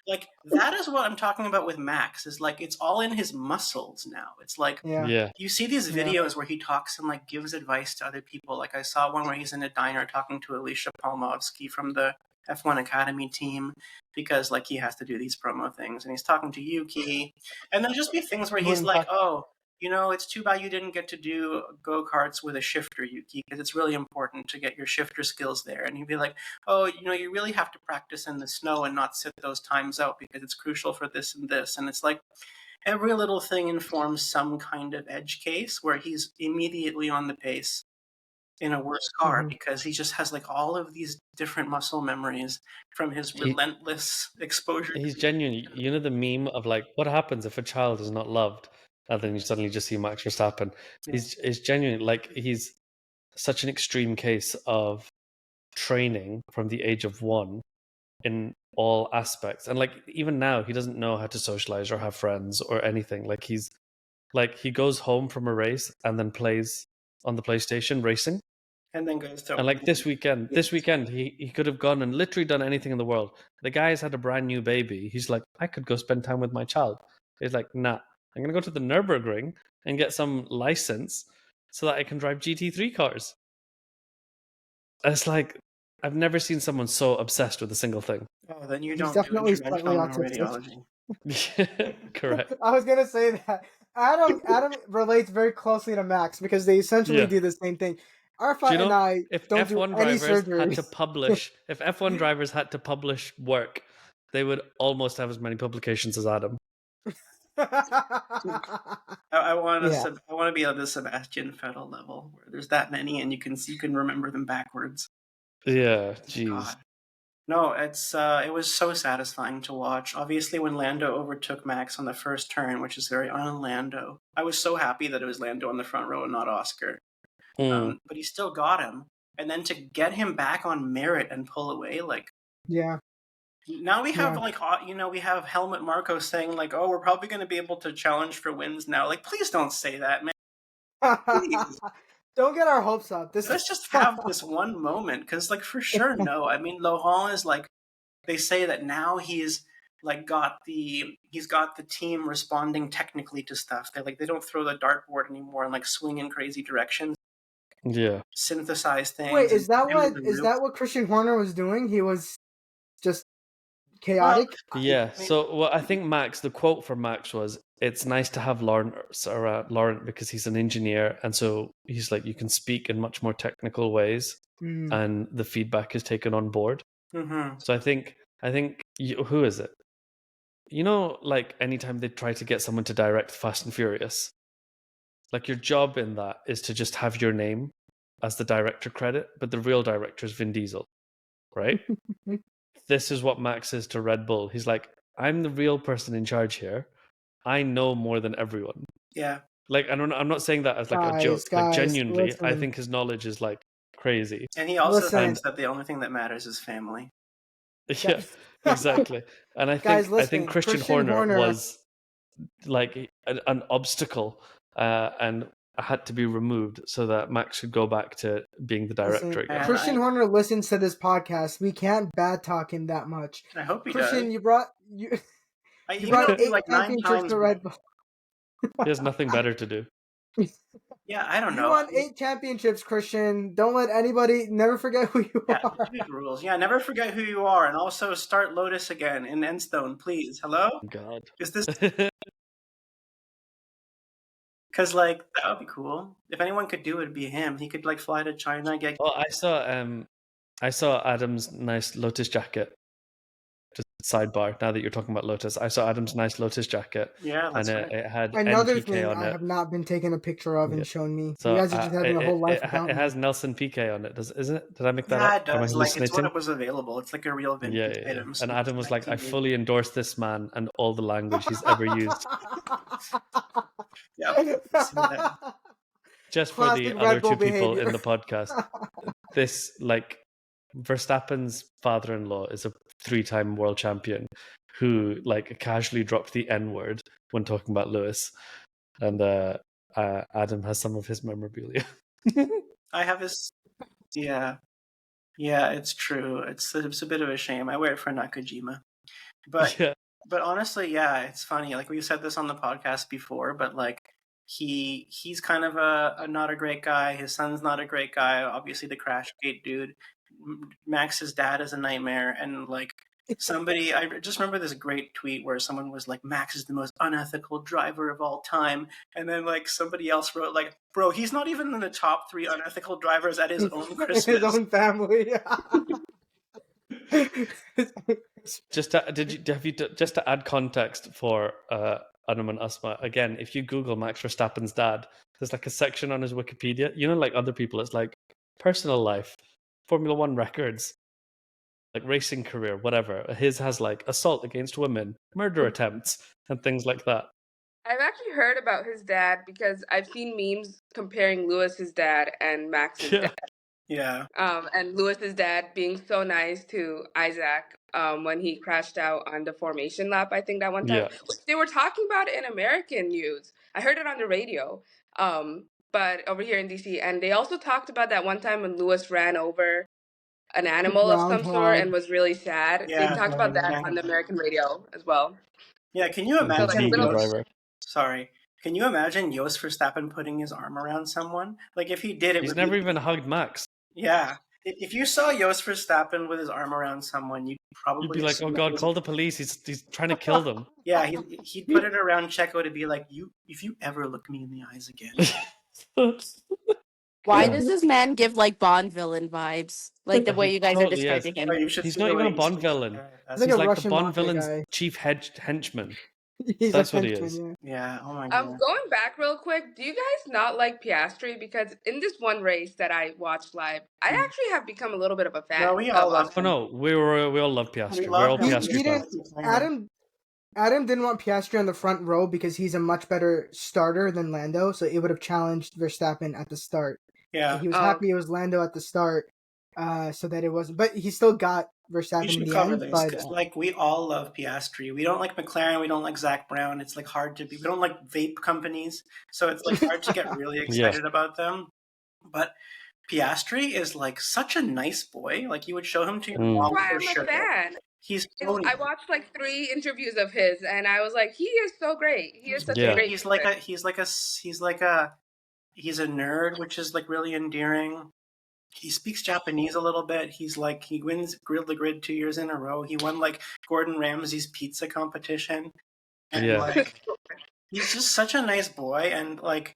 Like, that is what I'm talking about with Max, is like, it's all in his muscles now. It's like, you see these videos where he talks and like gives advice to other people. Like I saw one where he's in a diner talking to Alicia Palmovsky from the F1 Academy team, because like he has to do these promo things, and he's talking to Yuki, and there'll just be things where he's like, "Oh, it's too bad you didn't get to do go-karts with a shifter, Yuki, because it's really important to get your shifter skills there." And he'd be like, "Oh, you really have to practice in the snow and not sit those times out because it's crucial for this and this." And it's like every little thing informs some kind of edge case where he's immediately on the pace in a worse car because he just has like all of these different muscle memories from his relentless exposure. He's genuine. You know the meme of like, what happens if a child is not loved? And then you suddenly just see Max Verstappen. Yeah. He's genuine. Like, he's such an extreme case of training from the age of 1 in all aspects. And like, even now, he doesn't know how to socialize or have friends or anything. Like, he goes home from a race and then plays on the PlayStation racing. And then goes to And like this weekend, he could have gone and literally done anything in the world. The guy's had a brand new baby. He's like, I could go spend time with my child. He's like, nah, I'm going to go to the Nürburgring and get some license so that I can drive GT3 cars. It's like, I've never seen someone so obsessed with a single thing. Oh, then you He's don't do definitely slightly interventional autistic. radiology. Correct. I was gonna say that Adam relates very closely to Max because they essentially Yeah. do the same thing. Arafat Do you know, and I if don't F1 do any drivers surgeries. had to publish, if F1 drivers had to publish work, they would almost have as many publications as Adam. I want to be at the Sebastian Vettel level where there's that many and you can remember them backwards. Yeah, jeez. God. No, it was so satisfying to watch. Obviously, when Lando overtook Max on the first turn, which is very un-Lando, I was so happy that it was Lando on the front row and not Oscar. But he still got him, and then to get him back on merit and pull away, like, yeah. Now we have we have Helmut Marko saying like, oh, we're probably going to be able to challenge for wins now. Like, please don't say that, man. Please. Don't get our hopes up. Let's just have this one moment, because like for sure, no. I mean, Laurent is like, they say that now he's like he's got the team responding technically to stuff. They don't throw the dartboard anymore and like swing in crazy directions. Yeah. Synthesize things. Wait, is that what Christian Horner was doing? He was just chaotic. Well, yeah. So what I think the quote for Max was, "It's nice to have Laurent because he's an engineer, and so he's like you can speak in much more technical ways, and the feedback is taken on board." Mm-hmm. So I think who is it? You know, like anytime they try to get someone to direct Fast and Furious, like your job in that is to just have your name as the director credit, but the real director is Vin Diesel, right? This is what Max is to Red Bull. He's like, I'm the real person in charge here. I know more than everyone. Yeah. Like, I'm not saying that as like a joke. Like, genuinely, I think his knowledge is like crazy. And he also thinks that the only thing that matters is family. Yeah, exactly. And I think Christian Horner was like an obstacle, and had to be removed so that Max could go back to being the director again. Christian Horner listens to this podcast. We can't bad talk him that much. I hope he does. Christian, you brought 8 championships to Red Bull. He has nothing better to do. Yeah, I don't know. You won 8 championships, Christian. Don't let anybody. Never forget who you are. Rules. Yeah, never forget who you are, and also start Lotus again in Enstone, please. Hello. Oh, God. Is this? Because like that would be cool. If anyone could do it, it'd be him. He could like fly to China. Oh, I saw Adam's nice Lotus jacket. Just sidebar. Now that you're talking about Lotus, I saw Adam's nice Lotus jacket. Yeah, that's and it had another NPK thing on I it. have not been taken a picture of and shown me. So you guys are just having a whole life it has Nelson Piquet on it. Isn't it? Did I make that up? Yeah, it does. Like it's what it was available. It's like a real vintage item. And Adam was like, I fully endorse this man and all the language he's ever used. Yeah. Just for the other two people in the podcast, this like Verstappen's father-in-law is a 3-time world champion who like casually dropped the N-word when talking about Lewis, and Adam has some of his memorabilia. I have his. Yeah, it's true. It's a bit of a shame. I wear it for Nakajima, but honestly, yeah, it's funny. Like we said this on the podcast before, but like. He's kind of a not a great guy. His son's not a great guy. Obviously, the Crashgate dude. Max's dad is a nightmare, and like I just remember this great tweet where someone was like, "Max is the most unethical driver of all time," and then like somebody else wrote like, "Bro, he's not even in the top 3 unethical drivers at his own Christmas." His own family. Just to add context for Anum and Asma, again, if you Google Max Verstappen's dad, there's like a section on his Wikipedia. You know, like other people, it's like personal life, Formula 1 records, like racing career, whatever. His has like assault against women, murder attempts, and things like that. I've actually heard about his dad because I've seen memes comparing Lewis's dad and Max's dad. Yeah. And Lewis's dad being so nice to Isaac when he crashed out on the formation lap, I think that one time. Yeah. They were talking about it in American news. I heard it on the radio. but over here in DC. And they also talked about that one time when Lewis ran over an animal of some sort and was really sad. Yeah, They talked about that on the American radio as well. Yeah, can you He's a imagine TV driver. Sorry. Can you imagine Jos Verstappen putting his arm around someone? Like if he did it, He's never even hugged Max. Yeah. If you saw Jos Verstappen with his arm around someone, you'd probably You'd be like, "Oh God, call the police! He's trying to kill them." Yeah, he'd put it around Checo to be like, if you ever look me in the eyes again. Why does this man give like Bond villain vibes? Like the way you guys are describing him. He's not even a Bond villain. He's He's like like a the Russian Bond mafia villain's guy. chief henchman. He's That's a what he henchman, is. Yeah. Oh my God. Going back real quick, do you guys not like Piastri? Because in this one race that I watched live, I actually have become a little bit of a fan. No, we all love Oh no, we all love Piastri. love We're all him. Piastri fans. Adam didn't want Piastri on the front row because he's a much better starter than Lando, so it would have challenged Verstappen at the start. Yeah. So he was happy it was Lando at the start, so that it wasn't. But he still got Verstappen in the end. But like we all love Piastri. We don't like McLaren. We don't like Zach Brown. It's like hard to be. We don't like vape companies, so it's like hard to get really excited about them. But Piastri is like such a nice boy. Like you would show him to your mom That's why for I'm sure. a fan. I watched like 3 interviews of his, and I was like, he is so great. He is such a great. He's a nerd, which is like really endearing. He speaks Japanese a little bit. He wins Grill the Grid 2 years in a row. He won like Gordon Ramsay's pizza competition. And like he's just such a nice boy, and like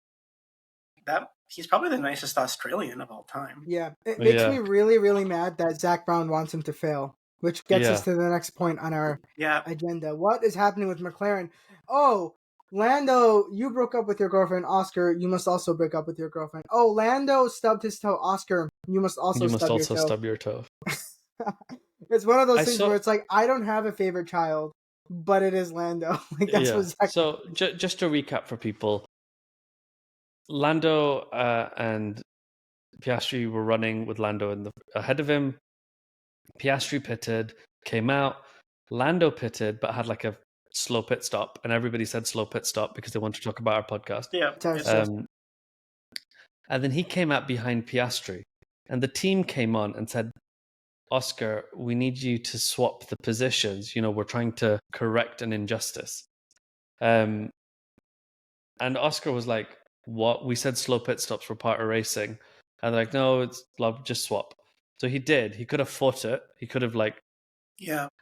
that he's probably the nicest Australian of all time. Yeah. It makes me really, really mad that Zach Brown wants him to fail. Which gets us to the next point on our agenda. What is happening with McLaren? Oh, Lando, you broke up with your girlfriend. Oscar, you must also break up with your girlfriend. Oh, Lando stubbed his toe. Oscar, you must also stub your toe. It's one of those things where it's like, I don't have a favorite child, but it is Lando. Like that's what Zach. So just to recap for people, Lando and Piastri were running with Lando ahead of him. Piastri pitted, came out. Lando pitted, but had like a slow pit stop, and everybody said slow pit stop because they want to talk about our podcast. Yeah. And then he came out behind Piastri, and the team came on and said, "Oscar, we need you to swap the positions. You know, we're trying to correct an injustice." And Oscar was like, "What? We said slow pit stops were part of racing." And they're like, "No, it's just swap." So he did. He could have fought it. He could have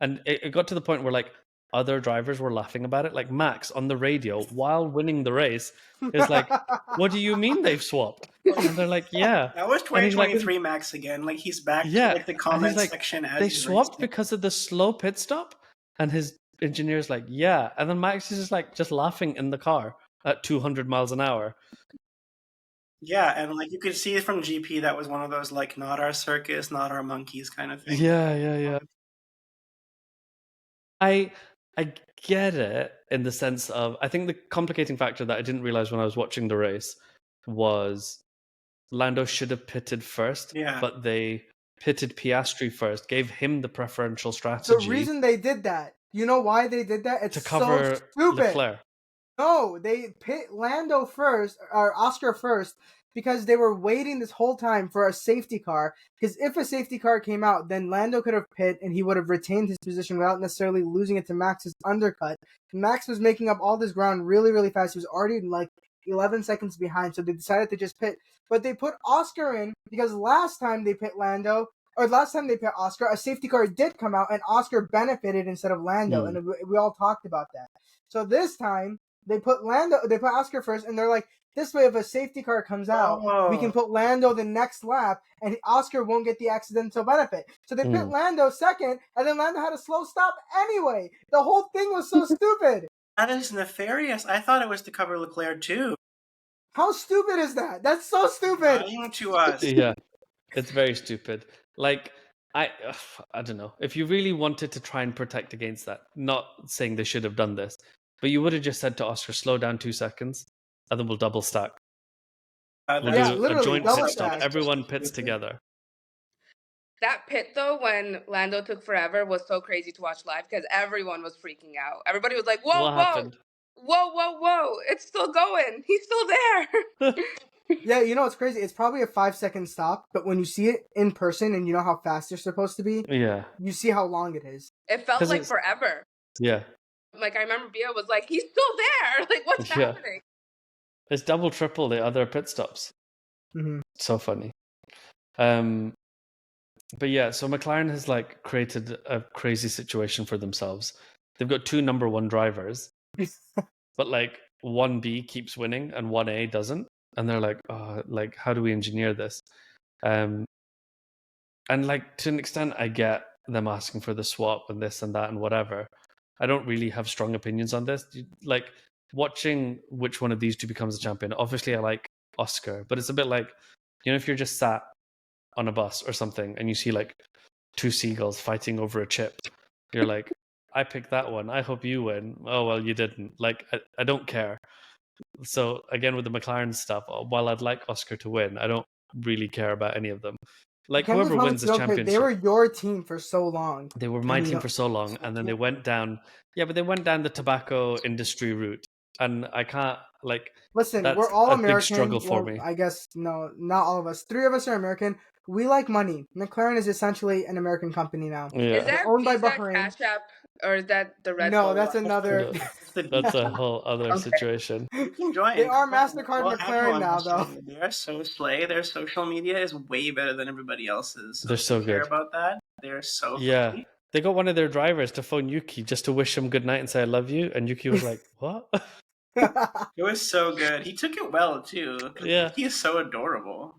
and it got to the point where like other drivers were laughing about it. Like Max on the radio while winning the race is like, "What do you mean they've swapped?" And they're like, "Yeah." That was 2023 Max again. Like he's back to like the comment section. They swapped because of the slow pit stop, and his engineer's like, "Yeah," and then Max is just laughing in the car at 200 miles an hour. Yeah, and like you could see from GP, that was one of those like not our circus, not our monkeys kind of thing. Yeah. I get it in the sense of, I think the complicating factor that I didn't realize when I was watching the race was Lando should have pitted first, but they pitted Piastri first, gave him the preferential strategy. The reason they did that, you know why they did that? It's to cover so stupid. Leclerc. No, they pit Lando first, or Oscar first, because they were waiting this whole time for a safety car. Because if a safety car came out, then Lando could have pit and he would have retained his position without necessarily losing it to Max's undercut. Max was making up all this ground really, really fast. He was already like 11 seconds behind, so they decided to just pit. But they put Oscar in because last time they pit Oscar, a safety car did come out and Oscar benefited instead of Lando, and we all talked about that. So this time, they put Oscar first, and they're like, this way, if a safety car comes out, we can put Lando the next lap, and Oscar won't get the accidental benefit. So they put Lando second, and then Lando had a slow stop anyway. The whole thing was so stupid. That is nefarious. I thought it was to cover Leclerc too. How stupid is that? That's so stupid. To us. Yeah, it's very stupid. Like, I don't know. If you really wanted to try and protect against that, not saying they should have done this, but you would have just said to Oscar, slow down 2 seconds, and then we'll double stack. We'll do a joint pit stop. Everyone pits together. That pit, though, when Lando took forever, was so crazy to watch live because everyone was freaking out. Everybody was like, whoa, what happened? Whoa, it's still going. He's still there. Yeah, you know what's crazy? It's probably a 5-second stop, but when you see it in person and you know how fast you're supposed to be, Yeah. you see how long it is. It felt 'Cause like it's- forever. Yeah. Like I remember Bia was like, "He's still there! Like what's Yeah. happening?" It's double, triple the other pit stops. Mhm. So funny. But yeah, so McLaren has like created a crazy situation for themselves. They've got 2 number 1 drivers, but like 1B keeps winning and 1A doesn't, and they're like, oh, like how do we engineer this? And like to an extent, I get them asking for the swap and this and that and whatever. I don't really have strong opinions on this. Like watching which one of these two becomes the champion. Obviously, I like Oscar, but it's a bit like, you know, if you're just sat on a bus or something and you see like 2 seagulls fighting over a chip, you're like, I picked that one. I hope you win. Oh well, you didn't. Like I don't care. So again, with the McLaren stuff, while I'd like Oscar to win, I don't really care about any of them. Like I can't whoever believe how wins much this you don't care. championship, They were your team for so long. they were my And you team know- for so long, and then they went down. Yeah, but they went down the tobacco industry route, and I can't like. Listen, That's we're all a American. big struggle for Well, me. I guess no, not all of us. 3 of us are American. We like money. McLaren is essentially an American company now. Yeah, Is that owned by Visa, Bahrain. Cash App, or is that the Red No, Bull that's one? another. that's a whole other Okay. situation. You can join. They are MasterCard We'll have you McLaren on now, this though. channel. They are so slay. Their social media is way better than everybody else's. They're so if you care good. about that. They're so Yeah, funny. they got one of their drivers to phone Yuki just to wish him good night and say I love you, and Yuki was like, "What?" It was so good. He took it well too. Yeah. He is so adorable.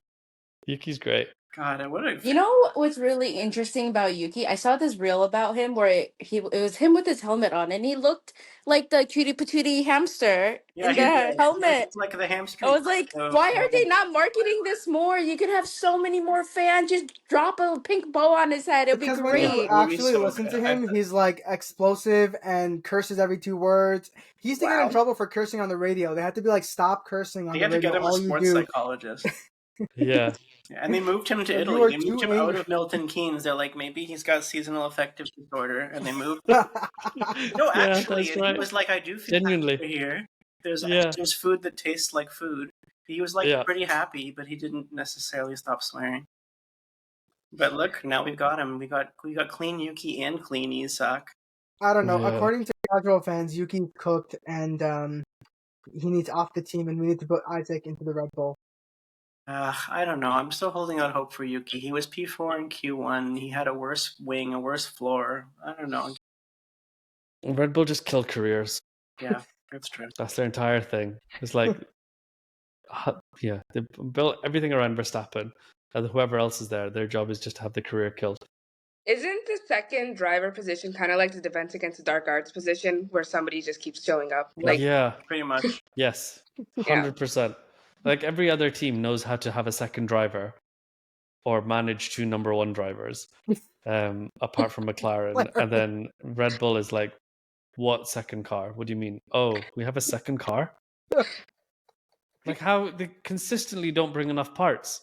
Yuki's great. God, what a You know what's really interesting about Yuki? I saw this reel about him where it was him with his helmet on, and he looked like the cutie patootie hamster in he the did. helmet. It's like the hamster. I was like, So- why are they not marketing this more? You could have so many more fans. Just drop a pink bow on his head. It'd be Because when you great. would be actually so listen good. to him, he's like explosive and curses every 2 words. He used to get in Wow. trouble for cursing on the radio. They had to be like, stop cursing on They the had to radio. get him a All you sports do. psychologist. Yeah, Yeah, and they moved him to You Italy. are They moved too him out angry. of Milton Keynes. They're like, maybe he's got seasonal affective disorder, and they moved. yeah, No, actually, that's and right. he was like, I do feel Genuinely. happy here. Yeah. There's food that tastes like food. He was like Yeah. pretty happy, but he didn't necessarily stop swearing. But look, now we've got him. We got clean Yuki and clean Isak. I don't know. Yeah. According to casual fans, Yuki cooked and he needs off the team, and we need to put Isaac into the Red Bull. I don't know. I'm still holding out hope for Yuki. He was P4 in Q1. He had a worse wing, a worse floor. I don't know. Red Bull just kill careers. Yeah, that's true. That's their entire thing. It's like, yeah, they built everything around Verstappen, and whoever else is there, their job is just to have the career killed. Isn't the second driver position kind of like the defense against the dark arts position, where somebody just keeps showing up? Like, Yeah, Pretty much. yes, 100%. Like every other team knows how to have a second driver or manage 2 number 1 drivers, apart from McLaren. And then Red Bull is like, what second car? What do you mean? Oh, we have a second car? Like how they consistently don't bring enough parts.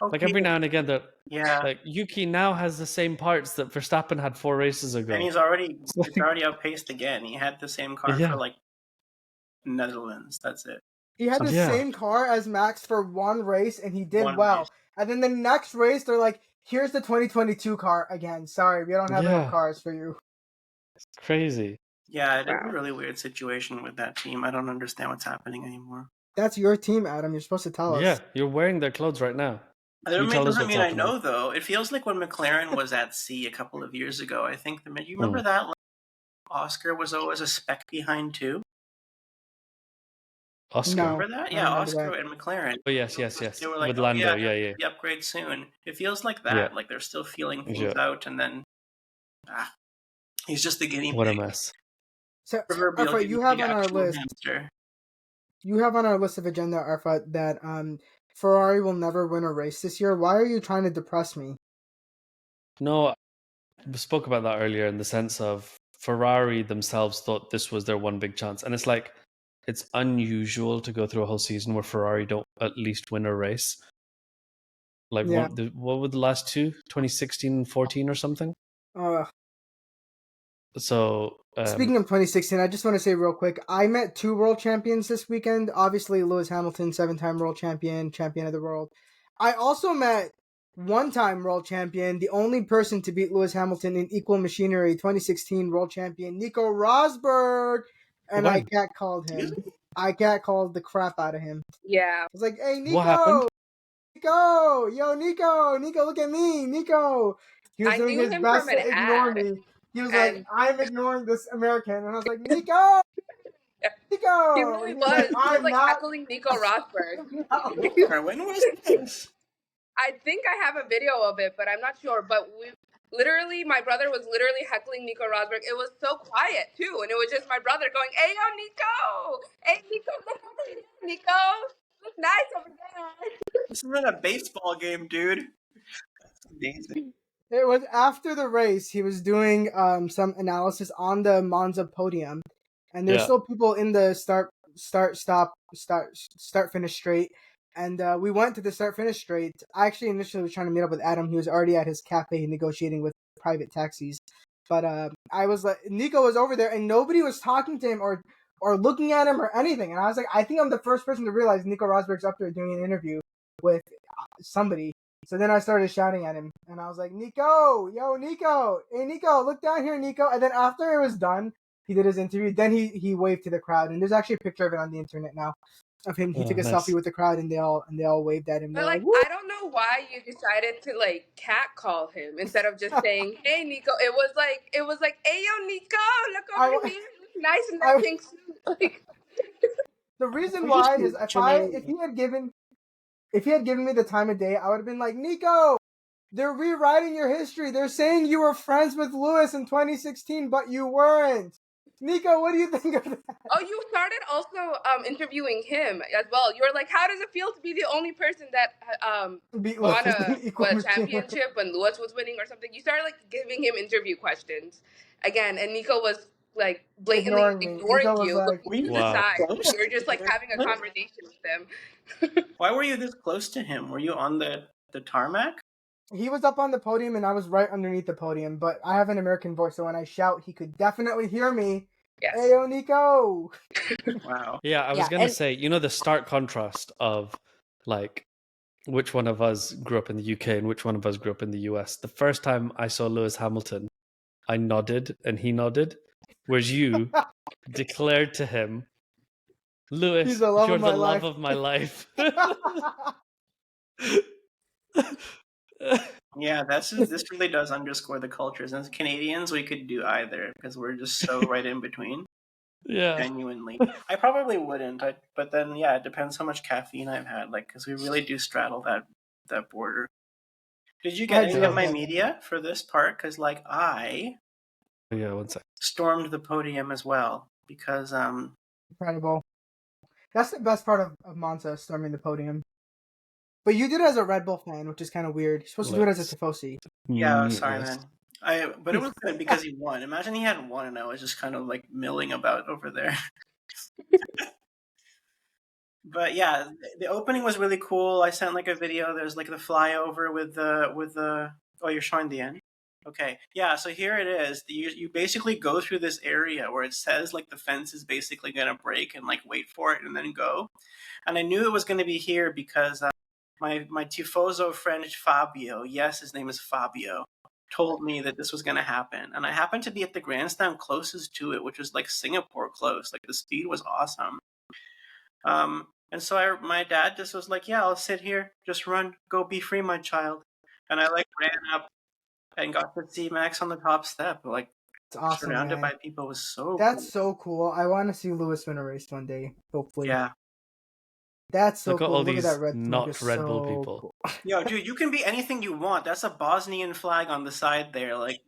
Like every now and again, that Yeah, like Yuki now has the same parts that Verstappen had 4 races ago. and he's already outpaced again. He had the same car Yeah. for like Netherlands. That's it. He had the Yeah. same car as Max for 1 race, and he did One well. race. And then the next race, they're like, here's the 2022 car again. Sorry, we don't have Yeah. enough cars for you. It's crazy. Yeah, it's Wow. a really weird situation with that team. I don't understand what's happening anymore. That's your team, Adam. You're supposed to tell us. Yeah, you're wearing their clothes right now. That You tell us doesn't what's mean I happening. know though. It feels like when McLaren was at sea a couple of years ago. I think you Hmm. remember that like, Oscar was always a speck behind too. Oscar. No. Remember that? I Yeah, remember Oscar that. and McLaren. Oh, yes. They were like, With oh, Lando, yeah, yeah. the upgrade soon. It feels like that. Yeah. Like they're still feeling things Yeah. out, and then he's just the guinea What a pig. mess. So, Proverbial Arfat, guinea you have pig, on our actual list. hamster. You have on our list of agenda, Arfat, that Ferrari will never win a race this year. Why are you trying to depress me? No, we spoke about that earlier in the sense of Ferrari themselves thought this was their one big chance. And it's like, it's unusual to go through a whole season where Ferrari don't at least win a race. Like, Yeah. what were the last 2? 2016 and 14 or something? So Speaking of 2016, I just want to say real quick, I met 2 world champions this weekend. Obviously, Lewis Hamilton, 7-time world champion, champion of the world. I also met 1-time world champion, the only person to beat Lewis Hamilton in equal machinery, 2016 world champion, Nico Rosberg. And I When? catcalled him. I catcalled the crap out of him. Yeah. I was like, hey, What happened? Nico! Yo, Nico, look at me, Nico! He was I doing knew his him best from an to ignore ad, me. He was and like, I'm ignoring this American. And I was like, Nico! Nico! he really And he was like, was. He was I'm like not. heckling Nico Rosberg. When was this? I think I have a video of it, but I'm not sure. But my brother was literally heckling Nico Rosberg. It was so quiet too, and it was just my brother going, "Hey, yo, Nico! Hey, Nico, look over here, Nico! Look nice over there." This isn't a baseball game, dude. That's amazing. It was after the race. He was doing some analysis on the Monza podium, and there's still people in the start finish straight. And we went to the start finish straight. I actually initially was trying to meet up with Adam. He was already at his cafe negotiating with private taxis. But I was like, Nico was over there, and nobody was talking to him or looking at him or anything. And I was like, I think I'm the first person to realize Nico Rosberg's up there doing an interview with somebody. So then I started shouting at him, and I was like, Nico, yo, Nico, hey, Nico, look down here, Nico. And then after it was done, he did his interview. Then he waved to the crowd, and there's actually a picture of it on the internet now of him. He took a selfie with the crowd, and they all waved at him. But like, I don't know why you decided to like catcall him instead of just saying, "Hey, Nico." It was like, "Hey, yo, Nico, look over here. You look nice in that pink suit." Like, the reason why is if he had given me the time of day, I would have been like, Nico, they're rewriting your history. They're saying you were friends with Lewis in 2016, but you weren't. Nico, what do you think of that? Oh, you started also interviewing him as well. You were like, "How does it feel to be the only person that won a championship when Lewis was winning or something?" You started like giving him interview questions again, and Nico was like blatantly ignoring you, like, looking to the side. You were just like having a conversation with them. Why were you this close to him? Were you on the tarmac? He was up on the podium, and I was right underneath the podium, but I have an American voice, so when I shout, he could definitely hear me. Yes. Hey, yo, Nico! Wow. Yeah, I was going to say, the stark contrast of, like, which one of us grew up in the UK and which one of us grew up in the US. The first time I saw Lewis Hamilton, I nodded, and he nodded, whereas you declared to him, Lewis, you're the love of my life. Yeah, this really does underscore the cultures. And as Canadians, we could do either because we're just so right in between. Yeah, genuinely. I probably wouldn't. But then, yeah, it depends how much caffeine I've had. Like, because we really do straddle that border. Did you get any of my media for this part? Because like I stormed the podium as well because incredible. That's the best part of Monza, storming the podium. But you did it as a Red Bull fan, which is kind of weird. You're supposed to do it as a Tifosi. Yeah, sorry, man. But it was good because he won. Imagine he hadn't won and I was just kind of like milling about over there. But yeah, the opening was really cool. I sent like a video. There's like the flyover with the. Oh, you're showing the end. Okay, yeah. So here it is. You basically go through this area where it says like the fence is basically gonna break and like wait for it and then go. And I knew it was gonna be here because my tifoso friend Fabio, yes, his name is Fabio, told me that this was gonna happen, and I happened to be at the grandstand closest to it, which was like Singapore close. Like the speed was awesome. And so my dad just was like, yeah, I'll sit here, just run, go be free, my child. And I like ran up and got to see Max on the top step, like it's awesome, surrounded by people. Was so That's cool. so cool. I want to see Lewis win a race one day, hopefully. Yeah. That's so cool. Look At that red Bull people. Cool. Yo, dude, you can be anything you want. That's a Bosnian flag on the side there, like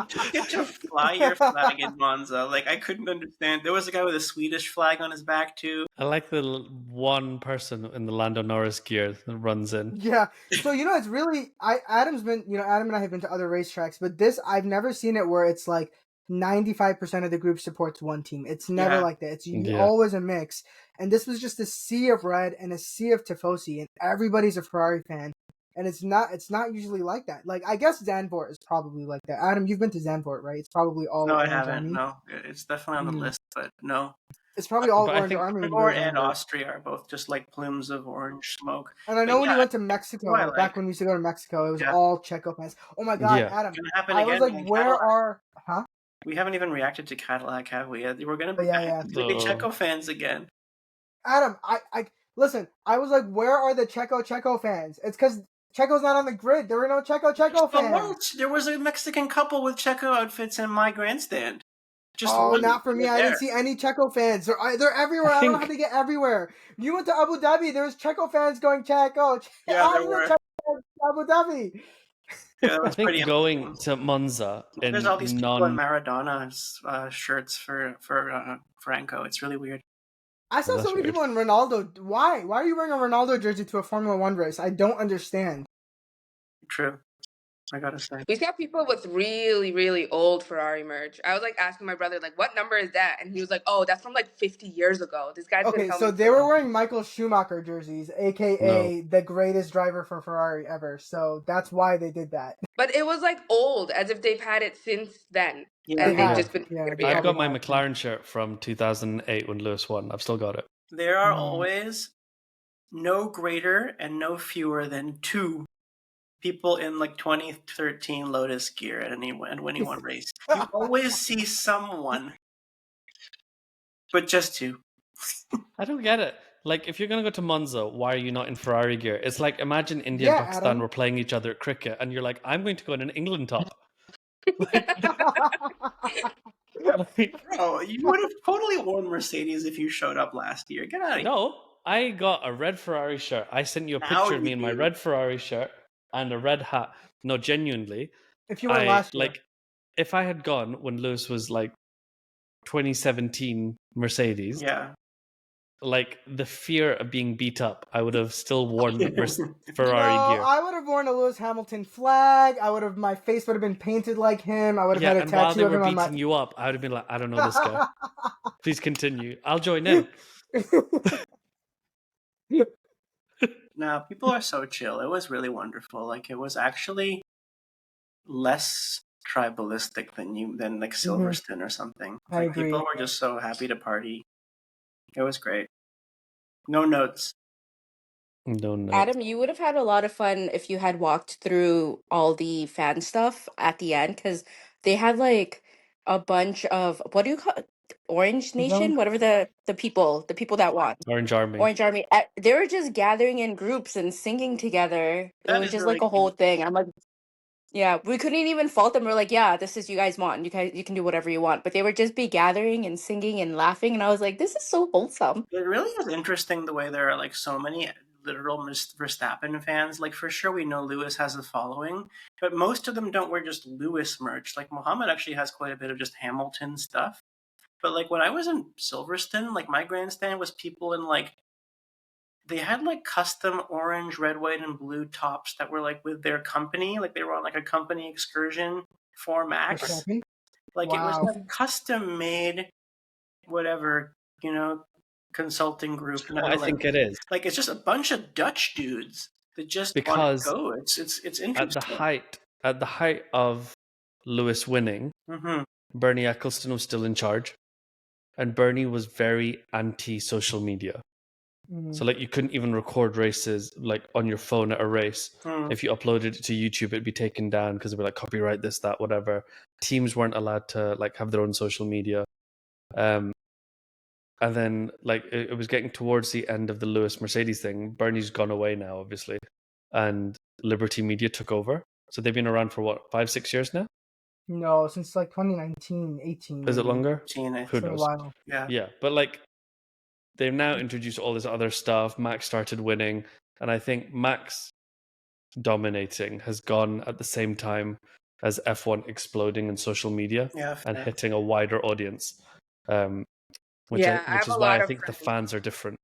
just get to fly your flag in Monza. Like I couldn't understand. There was a guy with a Swedish flag on his back too. I like the one person in the Lando Norris gear that runs in. Yeah. So it's really Adam and I have been to other racetracks, but this I've never seen it where it's like 95% of the group supports one team. It's never like that. It's always a mix. And this was just a sea of red and a sea of Tifosi, and everybody's a Ferrari fan. And it's not usually like that. Like, I guess Zandvoort is probably like that. Adam, you've been to Zandvoort, right? It's probably all No, I Orange haven't. Army. No, it's definitely on the list, but no. It's probably all But I Orange think Army when you go to Zandvoort and Zandvoort. Austria are both just like plumes of orange smoke. And I know But when yeah, you went to Mexico, I like. back when we used to go to Mexico, it was Yeah. all Checo fans. Oh my God, Yeah. Adam! It's gonna happen I again was like, in where Cadillac. are? Huh? We haven't even reacted to Cadillac, have we? We're gonna But be yeah. big Checo fans again. Adam, I listen. I was like, where are the Checo fans? It's because Checo's not on the grid. There were no Checo But fans. once there was a Mexican couple with Checo outfits in my grandstand. Just Oh, one not for me. right I didn't there. see any Checo fans. They're everywhere. I don't know how think- to get everywhere. You went to Abu Dhabi. There was Checo fans going Checo. Yeah, there You were. Checo fans to Abu Dhabi. Yeah, that I was pretty think going to Monza in There's all these people in Maradona's shirts for Franco. It's really weird. I saw Well, so that's many weird. people in Ronaldo. Why? Why are you wearing a Ronaldo jersey to a Formula One race? I don't understand. True. I gotta say. We saw people with really, really old Ferrari merch. I was like asking my brother, like, what number is that? And he was like, oh, that's from like 50 years ago. This guy's been Okay, telling so me they for were long. wearing Michael Schumacher jerseys, aka the greatest driver for Ferrari ever. So that's why they did that. But it was like old, as if they've had it since then. Yeah, And They they've have. just been Yeah, every they I've year. got my have. McLaren shirt from 2008 when Lewis won. I've still got it. there are always no greater and no fewer than 2 people in like 2013 Lotus gear at any one race. You always see someone, but just 2. I don't get it. Like, if you're going to go to Monza, why are you not in Ferrari gear? It's like, imagine India Yeah, and Pakistan Adam. were playing each other at cricket, and you're like, I'm going to go in an England top. Bro, you would have totally worn Mercedes if you showed up last year. Get out of here. No, I got a red Ferrari shirt. I sent you a Now picture of me you in my do. red Ferrari shirt and a red hat. No, genuinely. If you went last year. Like, if I had gone when Lewis was like 2017 Mercedes, Yeah. like the fear of being beat up, I would have still worn No, Ferrari gear. I would have worn a Lewis Hamilton flag. My face would have been painted like him. I would have Yeah, had a and while they tattoo of were him on beating my. you up, I would have been like, I don't know this guy. Please continue. I'll join in. No, people are so chill. It was really wonderful. Like, it was actually less tribalistic than like Silverstone or something. I Like, agree. people were just so happy to party. It was great. No notes. No. Adam, you would have had a lot of fun if you had walked through all the fan stuff at the end, because they had like a bunch of, what do you call it? Orange Nation, whatever the people that won. Orange Army. Orange Army. They were just gathering in groups and singing together. It That was is just really like a whole cute. thing. I'm like, yeah, we couldn't even fault them. We're like, yeah, this is you guys want. You can do whatever you want. But they would just be gathering and singing and laughing, and I was like, this is so wholesome. It really is interesting the way there are like so many literal Verstappen fans. Like, for sure we know Lewis has a following, but most of them don't wear just Lewis merch. Like, Mohammed actually has quite a bit of just Hamilton stuff. But like, when I was in Silverstone, like, my grandstand was people in like, they had like custom orange, red, white, and blue tops that were like with their company. Like, they were on like a company excursion for Max. Verstappen? Like, it was Wow. like custom made, whatever, consulting group. And I think it is. like, it's just a bunch of Dutch dudes that just Because want to go. It's interesting. at the height of Lewis winning, Mm-hmm. Bernie Ecclestone was still in charge, and Bernie was very anti-social media. So like, you couldn't even record races like on your phone at a race. If you uploaded it to YouTube, it'd be taken down because they'd be like, copyright this, that, whatever. Teams weren't allowed to like have their own social media. And then like, it was getting towards the end of the Lewis Mercedes thing. Bernie's gone away now, obviously, and Liberty Media took over. So they've been around for what, 5-6 years now? No, since like 2019, 18. Is it longer? Who It's been a knows? while. Yeah, but like, they've now introduced all this other stuff. Max started winning, and I think Max dominating has gone at the same time as F1 exploding in social media and hitting a wider audience. Which is why I think the fans are different.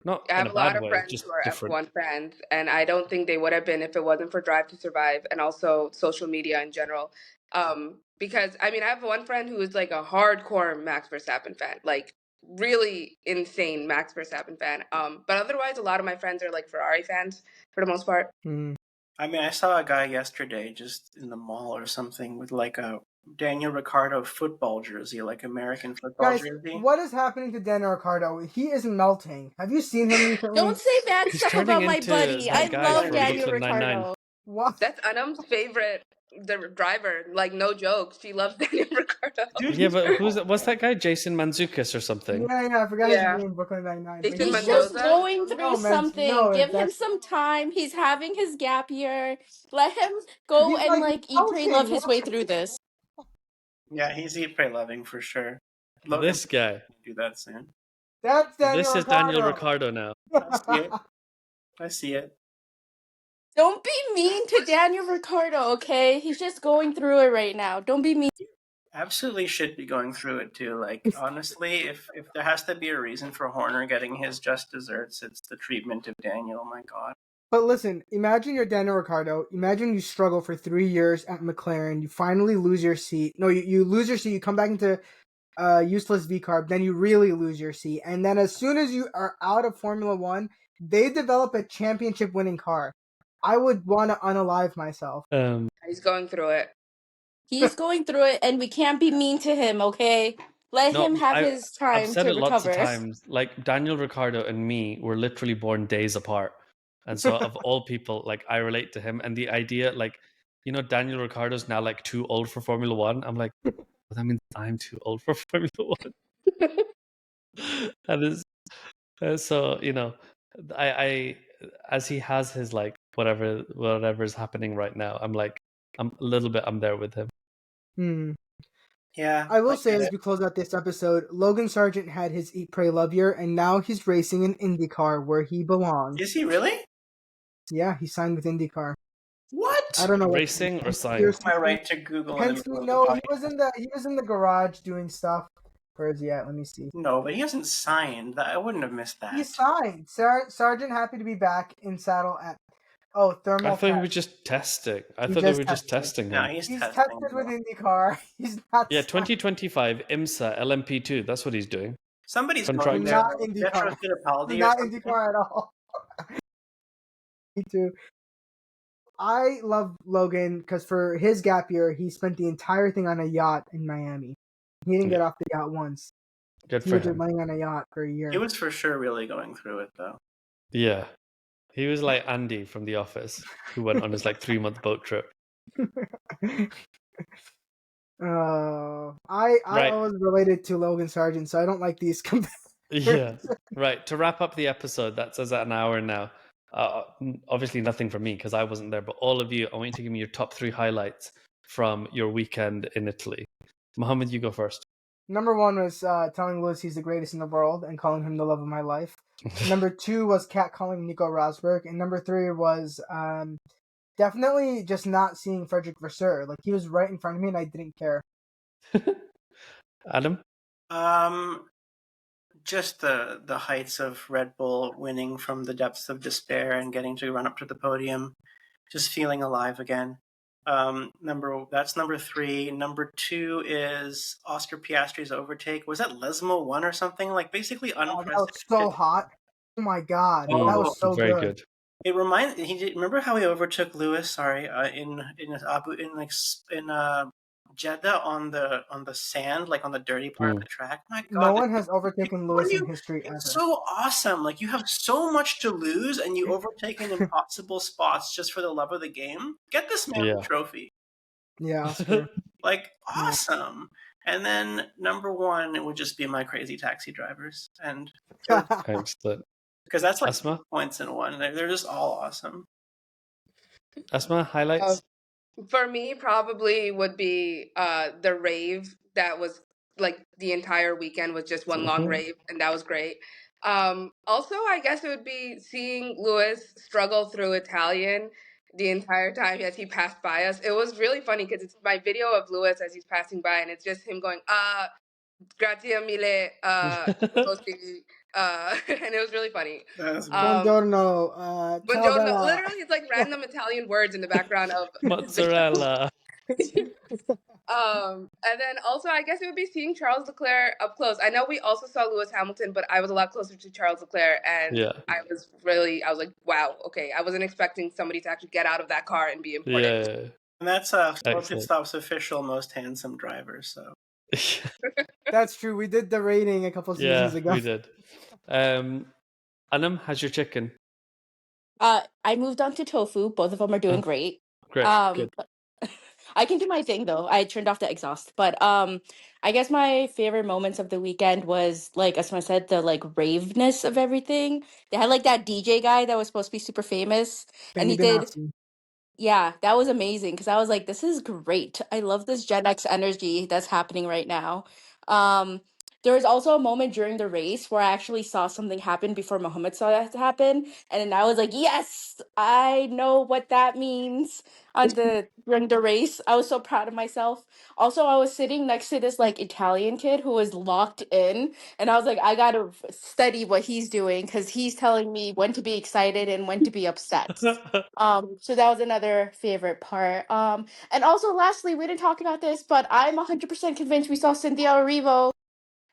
Not I have in a a lot bad of way, friends just who are different. F1 fans, and I don't think they would have been if it wasn't for Drive to Survive and also social media in general. Because, I mean, I have one friend who is like a hardcore Max Verstappen fan, like really insane Max Verstappen fan. But otherwise, a lot of my friends are like Ferrari fans for the most part. I mean, I saw a guy yesterday just in the mall or something with like a Daniel Ricciardo football jersey, like American football Guys, jersey. what is happening to Daniel Ricciardo? He is melting. Have you seen him recently? Don't say bad He's stuff turning about my into buddy. I that guy love from Daniel Brooklyn Nine-Nine. Ricciardo. What? That's Anam's favorite, the driver. Like, no joke. She loves Daniel Ricciardo. Dude, Yeah, he's but cool. what's that guy? Jason Mantzoukas or something? Yeah, I forgot Yeah. his name. Brooklyn Nine-Nine. Jason But He's he's just Mendoza? going through No, man, something. no, Give him that's- some time. He's having his gap year. Let him go He's and like eat, pray, love melting. his way through this. Yeah, he's eat, pray, loving for sure. This guy. Do that soon. That's Daniel This is Ricciardo. Daniel Ricciardo now. I see it. I see it. Don't be mean to Daniel Ricciardo, okay? He's just going through it right now. Don't be mean. Absolutely should be going through it too. Like, honestly, if there has to be a reason for Horner getting his just desserts, it's the treatment of Daniel. Oh my God. But listen, imagine you're Daniel Ricciardo. Imagine you struggle for 3 years at McLaren. You finally lose your seat. No, you lose your seat. You come back into useless V-carb. Then you really lose your seat. And then as soon as you are out of Formula 1, they develop a championship-winning car. I would want to unalive myself. He's going through it. He's going through it, and we can't be mean to him, okay? Let him have his time I've said to it lots recover. of times. Like Daniel Ricciardo and me were literally born days apart, and so of all people, like I relate to him. And the idea, like, you know, Daniel Ricciardo's now like too old for Formula One. I'm like, well, that means I'm too old for Formula One. That is so. You know, I as he has his like whatever is happening right now. I'm like, I'm a little bit. I'm there with him. Yeah. I will say, as we close out this episode, Logan Sargent had his Eat, Pray, Love year, and now he's racing in IndyCar where he belongs. Is he really? Yeah, he signed with IndyCar. What? I don't know. Racing or signed? Here's my right to Google. No, he was in the garage doing stuff. Where is he at? Let me see. No, but he hasn't signed. I wouldn't have missed that. He signed. Sargent happy to be back in saddle at Thermal. I thought he was just testing. I thought they were just testing No, him. he's He's testing. tested with IndyCar. He's not. Yeah, signed. 2025 IMSA LMP2. That's what he's doing. Somebody's Contract. going there. Not IndyCar. Pietro Fittipaldi or Not something. IndyCar at all. Me too. I love Logan because for his gap year, he spent the entire thing on a yacht in Miami. He didn't get off the yacht once. Good He for was him. living on a yacht for a year. He was for sure really going through it, though. Yeah. He was like Andy from The Office, who went on his like 3-month boat trip. I Right. always related to Logan Sargent, so I don't like these comparisons. Yeah. Right. To wrap up the episode, that's us at an hour now. Obviously nothing for me because I wasn't there, but all of you, I want you to give me your top 3 highlights from your weekend in Italy. Mohammed, you go first. Number 1 was telling Lewis he's the greatest in the world and calling him the love of my life. Number 2 was catcalling Nico Rosberg, and number 3 was definitely just not seeing Frederick Vasseur. Like, he was right in front of me and I didn't care. Adam? Just the heights of Red Bull winning from the depths of despair and getting to run up to the podium, just feeling alive again. That's number 3. Number 2 is Oscar Piastri's overtake. Was that Lesmo 1 or something? Like basically Oh, unprecedented. that was so hot. Oh my god, that was so very good. It remember how he overtook Lewis? Sorry, in Jeddah on the sand, like on the dirty part of the track. My God, No one has overtaken Lewis in history ever. it's so awesome. Like, you have so much to lose, and you overtake in impossible spots just for the love of the game. Get this man the trophy. Yeah, Oscar. Like, awesome. And then number 1, it would just be my crazy taxi drivers, and Excellent. because that's like Asma? points in one. They're just all awesome. Asma, highlights? For me, probably would be the rave that was like the entire weekend was just one long rave, and that was great. Also, I guess it would be seeing Lewis struggle through Italian the entire time as he passed by us. It was really funny because it's my video of Lewis as he's passing by, and it's just him going, grazie mille, così, and it was really funny. Buongiorno. Buongiorno. Literally, it's like random Italian words in the background of Mozzarella. And then also, I guess it would be seeing Charles Leclerc up close. I know we also saw Lewis Hamilton, but I was a lot closer to Charles Leclerc, and Yeah. I was like, wow, okay. I wasn't expecting somebody to actually get out of that car and be important. Yeah. And that's Pit Excellent. Stop's official most handsome driver. So That's true. We did the rating a couple seasons ago. we did. Anam, how's your chicken? I moved on to tofu. Both of them are doing great. Great. Good. But I can do my thing though. I turned off the exhaust. But I guess my favorite moments of the weekend was like, as I said, the like raveness of everything. They had like that DJ guy that was supposed to be super famous, and he did. Yeah, that was amazing because I was like, this is great. I love this Gen X energy that's happening right now. Um, there was also a moment during the race where I actually saw something happen before Muhammad saw that happen, and then I was like, yes, I know what that means during the race. I was so proud of myself. Also, I was sitting next to this like Italian kid who was locked in, and I was like, I gotta study what he's doing because he's telling me when to be excited and when to be upset. So that was another favorite part. And also lastly, we didn't talk about this, but I'm 100% convinced we saw Cynthia Erivo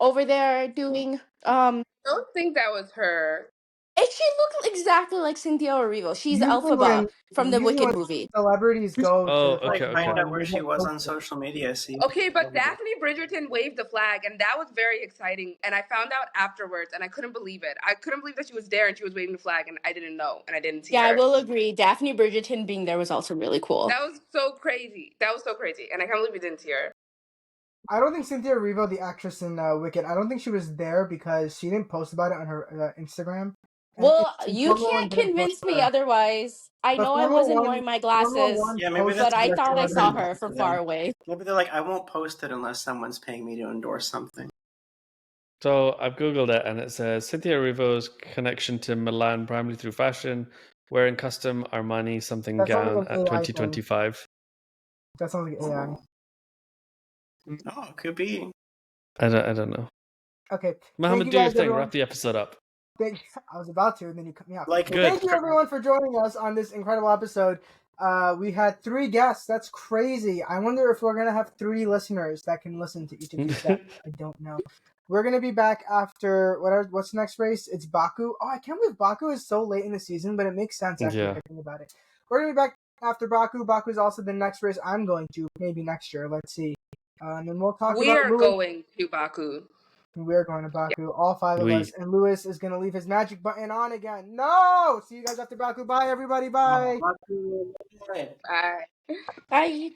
over there doing I don't think that was her. And she looked exactly like Cynthia Erivo. She's Elphaba from the usually Wicked when movie. Celebrities go Oh, to okay, find okay. out where she was on social media. See. Okay, but Daphne Bridgerton waved the flag, and that was very exciting. And I found out afterwards, and I couldn't believe it. I couldn't believe that she was there and she was waving the flag, and I didn't know, and I didn't see her. Yeah, I will agree. Daphne Bridgerton being there was also really cool. That was so crazy. That was so crazy, and I can't believe we didn't see her. I don't think Cynthia Erivo, the actress in Wicked, I don't think she was there because she didn't post about it on her Instagram. Well, you can't convince me otherwise. I know I wasn't wearing my glasses, but I thought I saw her from far away. Maybe they're like, I won't post it unless someone's paying me to endorse something. So I've Googled it and it says Cynthia Erivo's connection to Milan primarily through fashion, wearing custom Armani something gown at 2025. That sounds like AI. Oh, it could be. I don't know. Okay. Mohammed, do your thing. Wrap the episode up. I was about to, and then you cut me off. Like, thank you everyone for joining us on this incredible episode. We had 3 guests. That's crazy. I wonder if we're gonna have 3 listeners that can listen to each of these guests. I don't know. We're gonna be back after what's the next race? It's Baku. Oh, I can't believe Baku is so late in the season, but it makes sense actually if I think about it. We're gonna be back after Baku. Baku is also the next race I'm going to, maybe next year. Let's see. And then we'll talk about We're going to Baku. We're going to Baku, all 5 of us, and Lewis is going to leave his magic button on again. No! See you guys after Baku. Bye, everybody. Bye. Bye. Bye. Bye.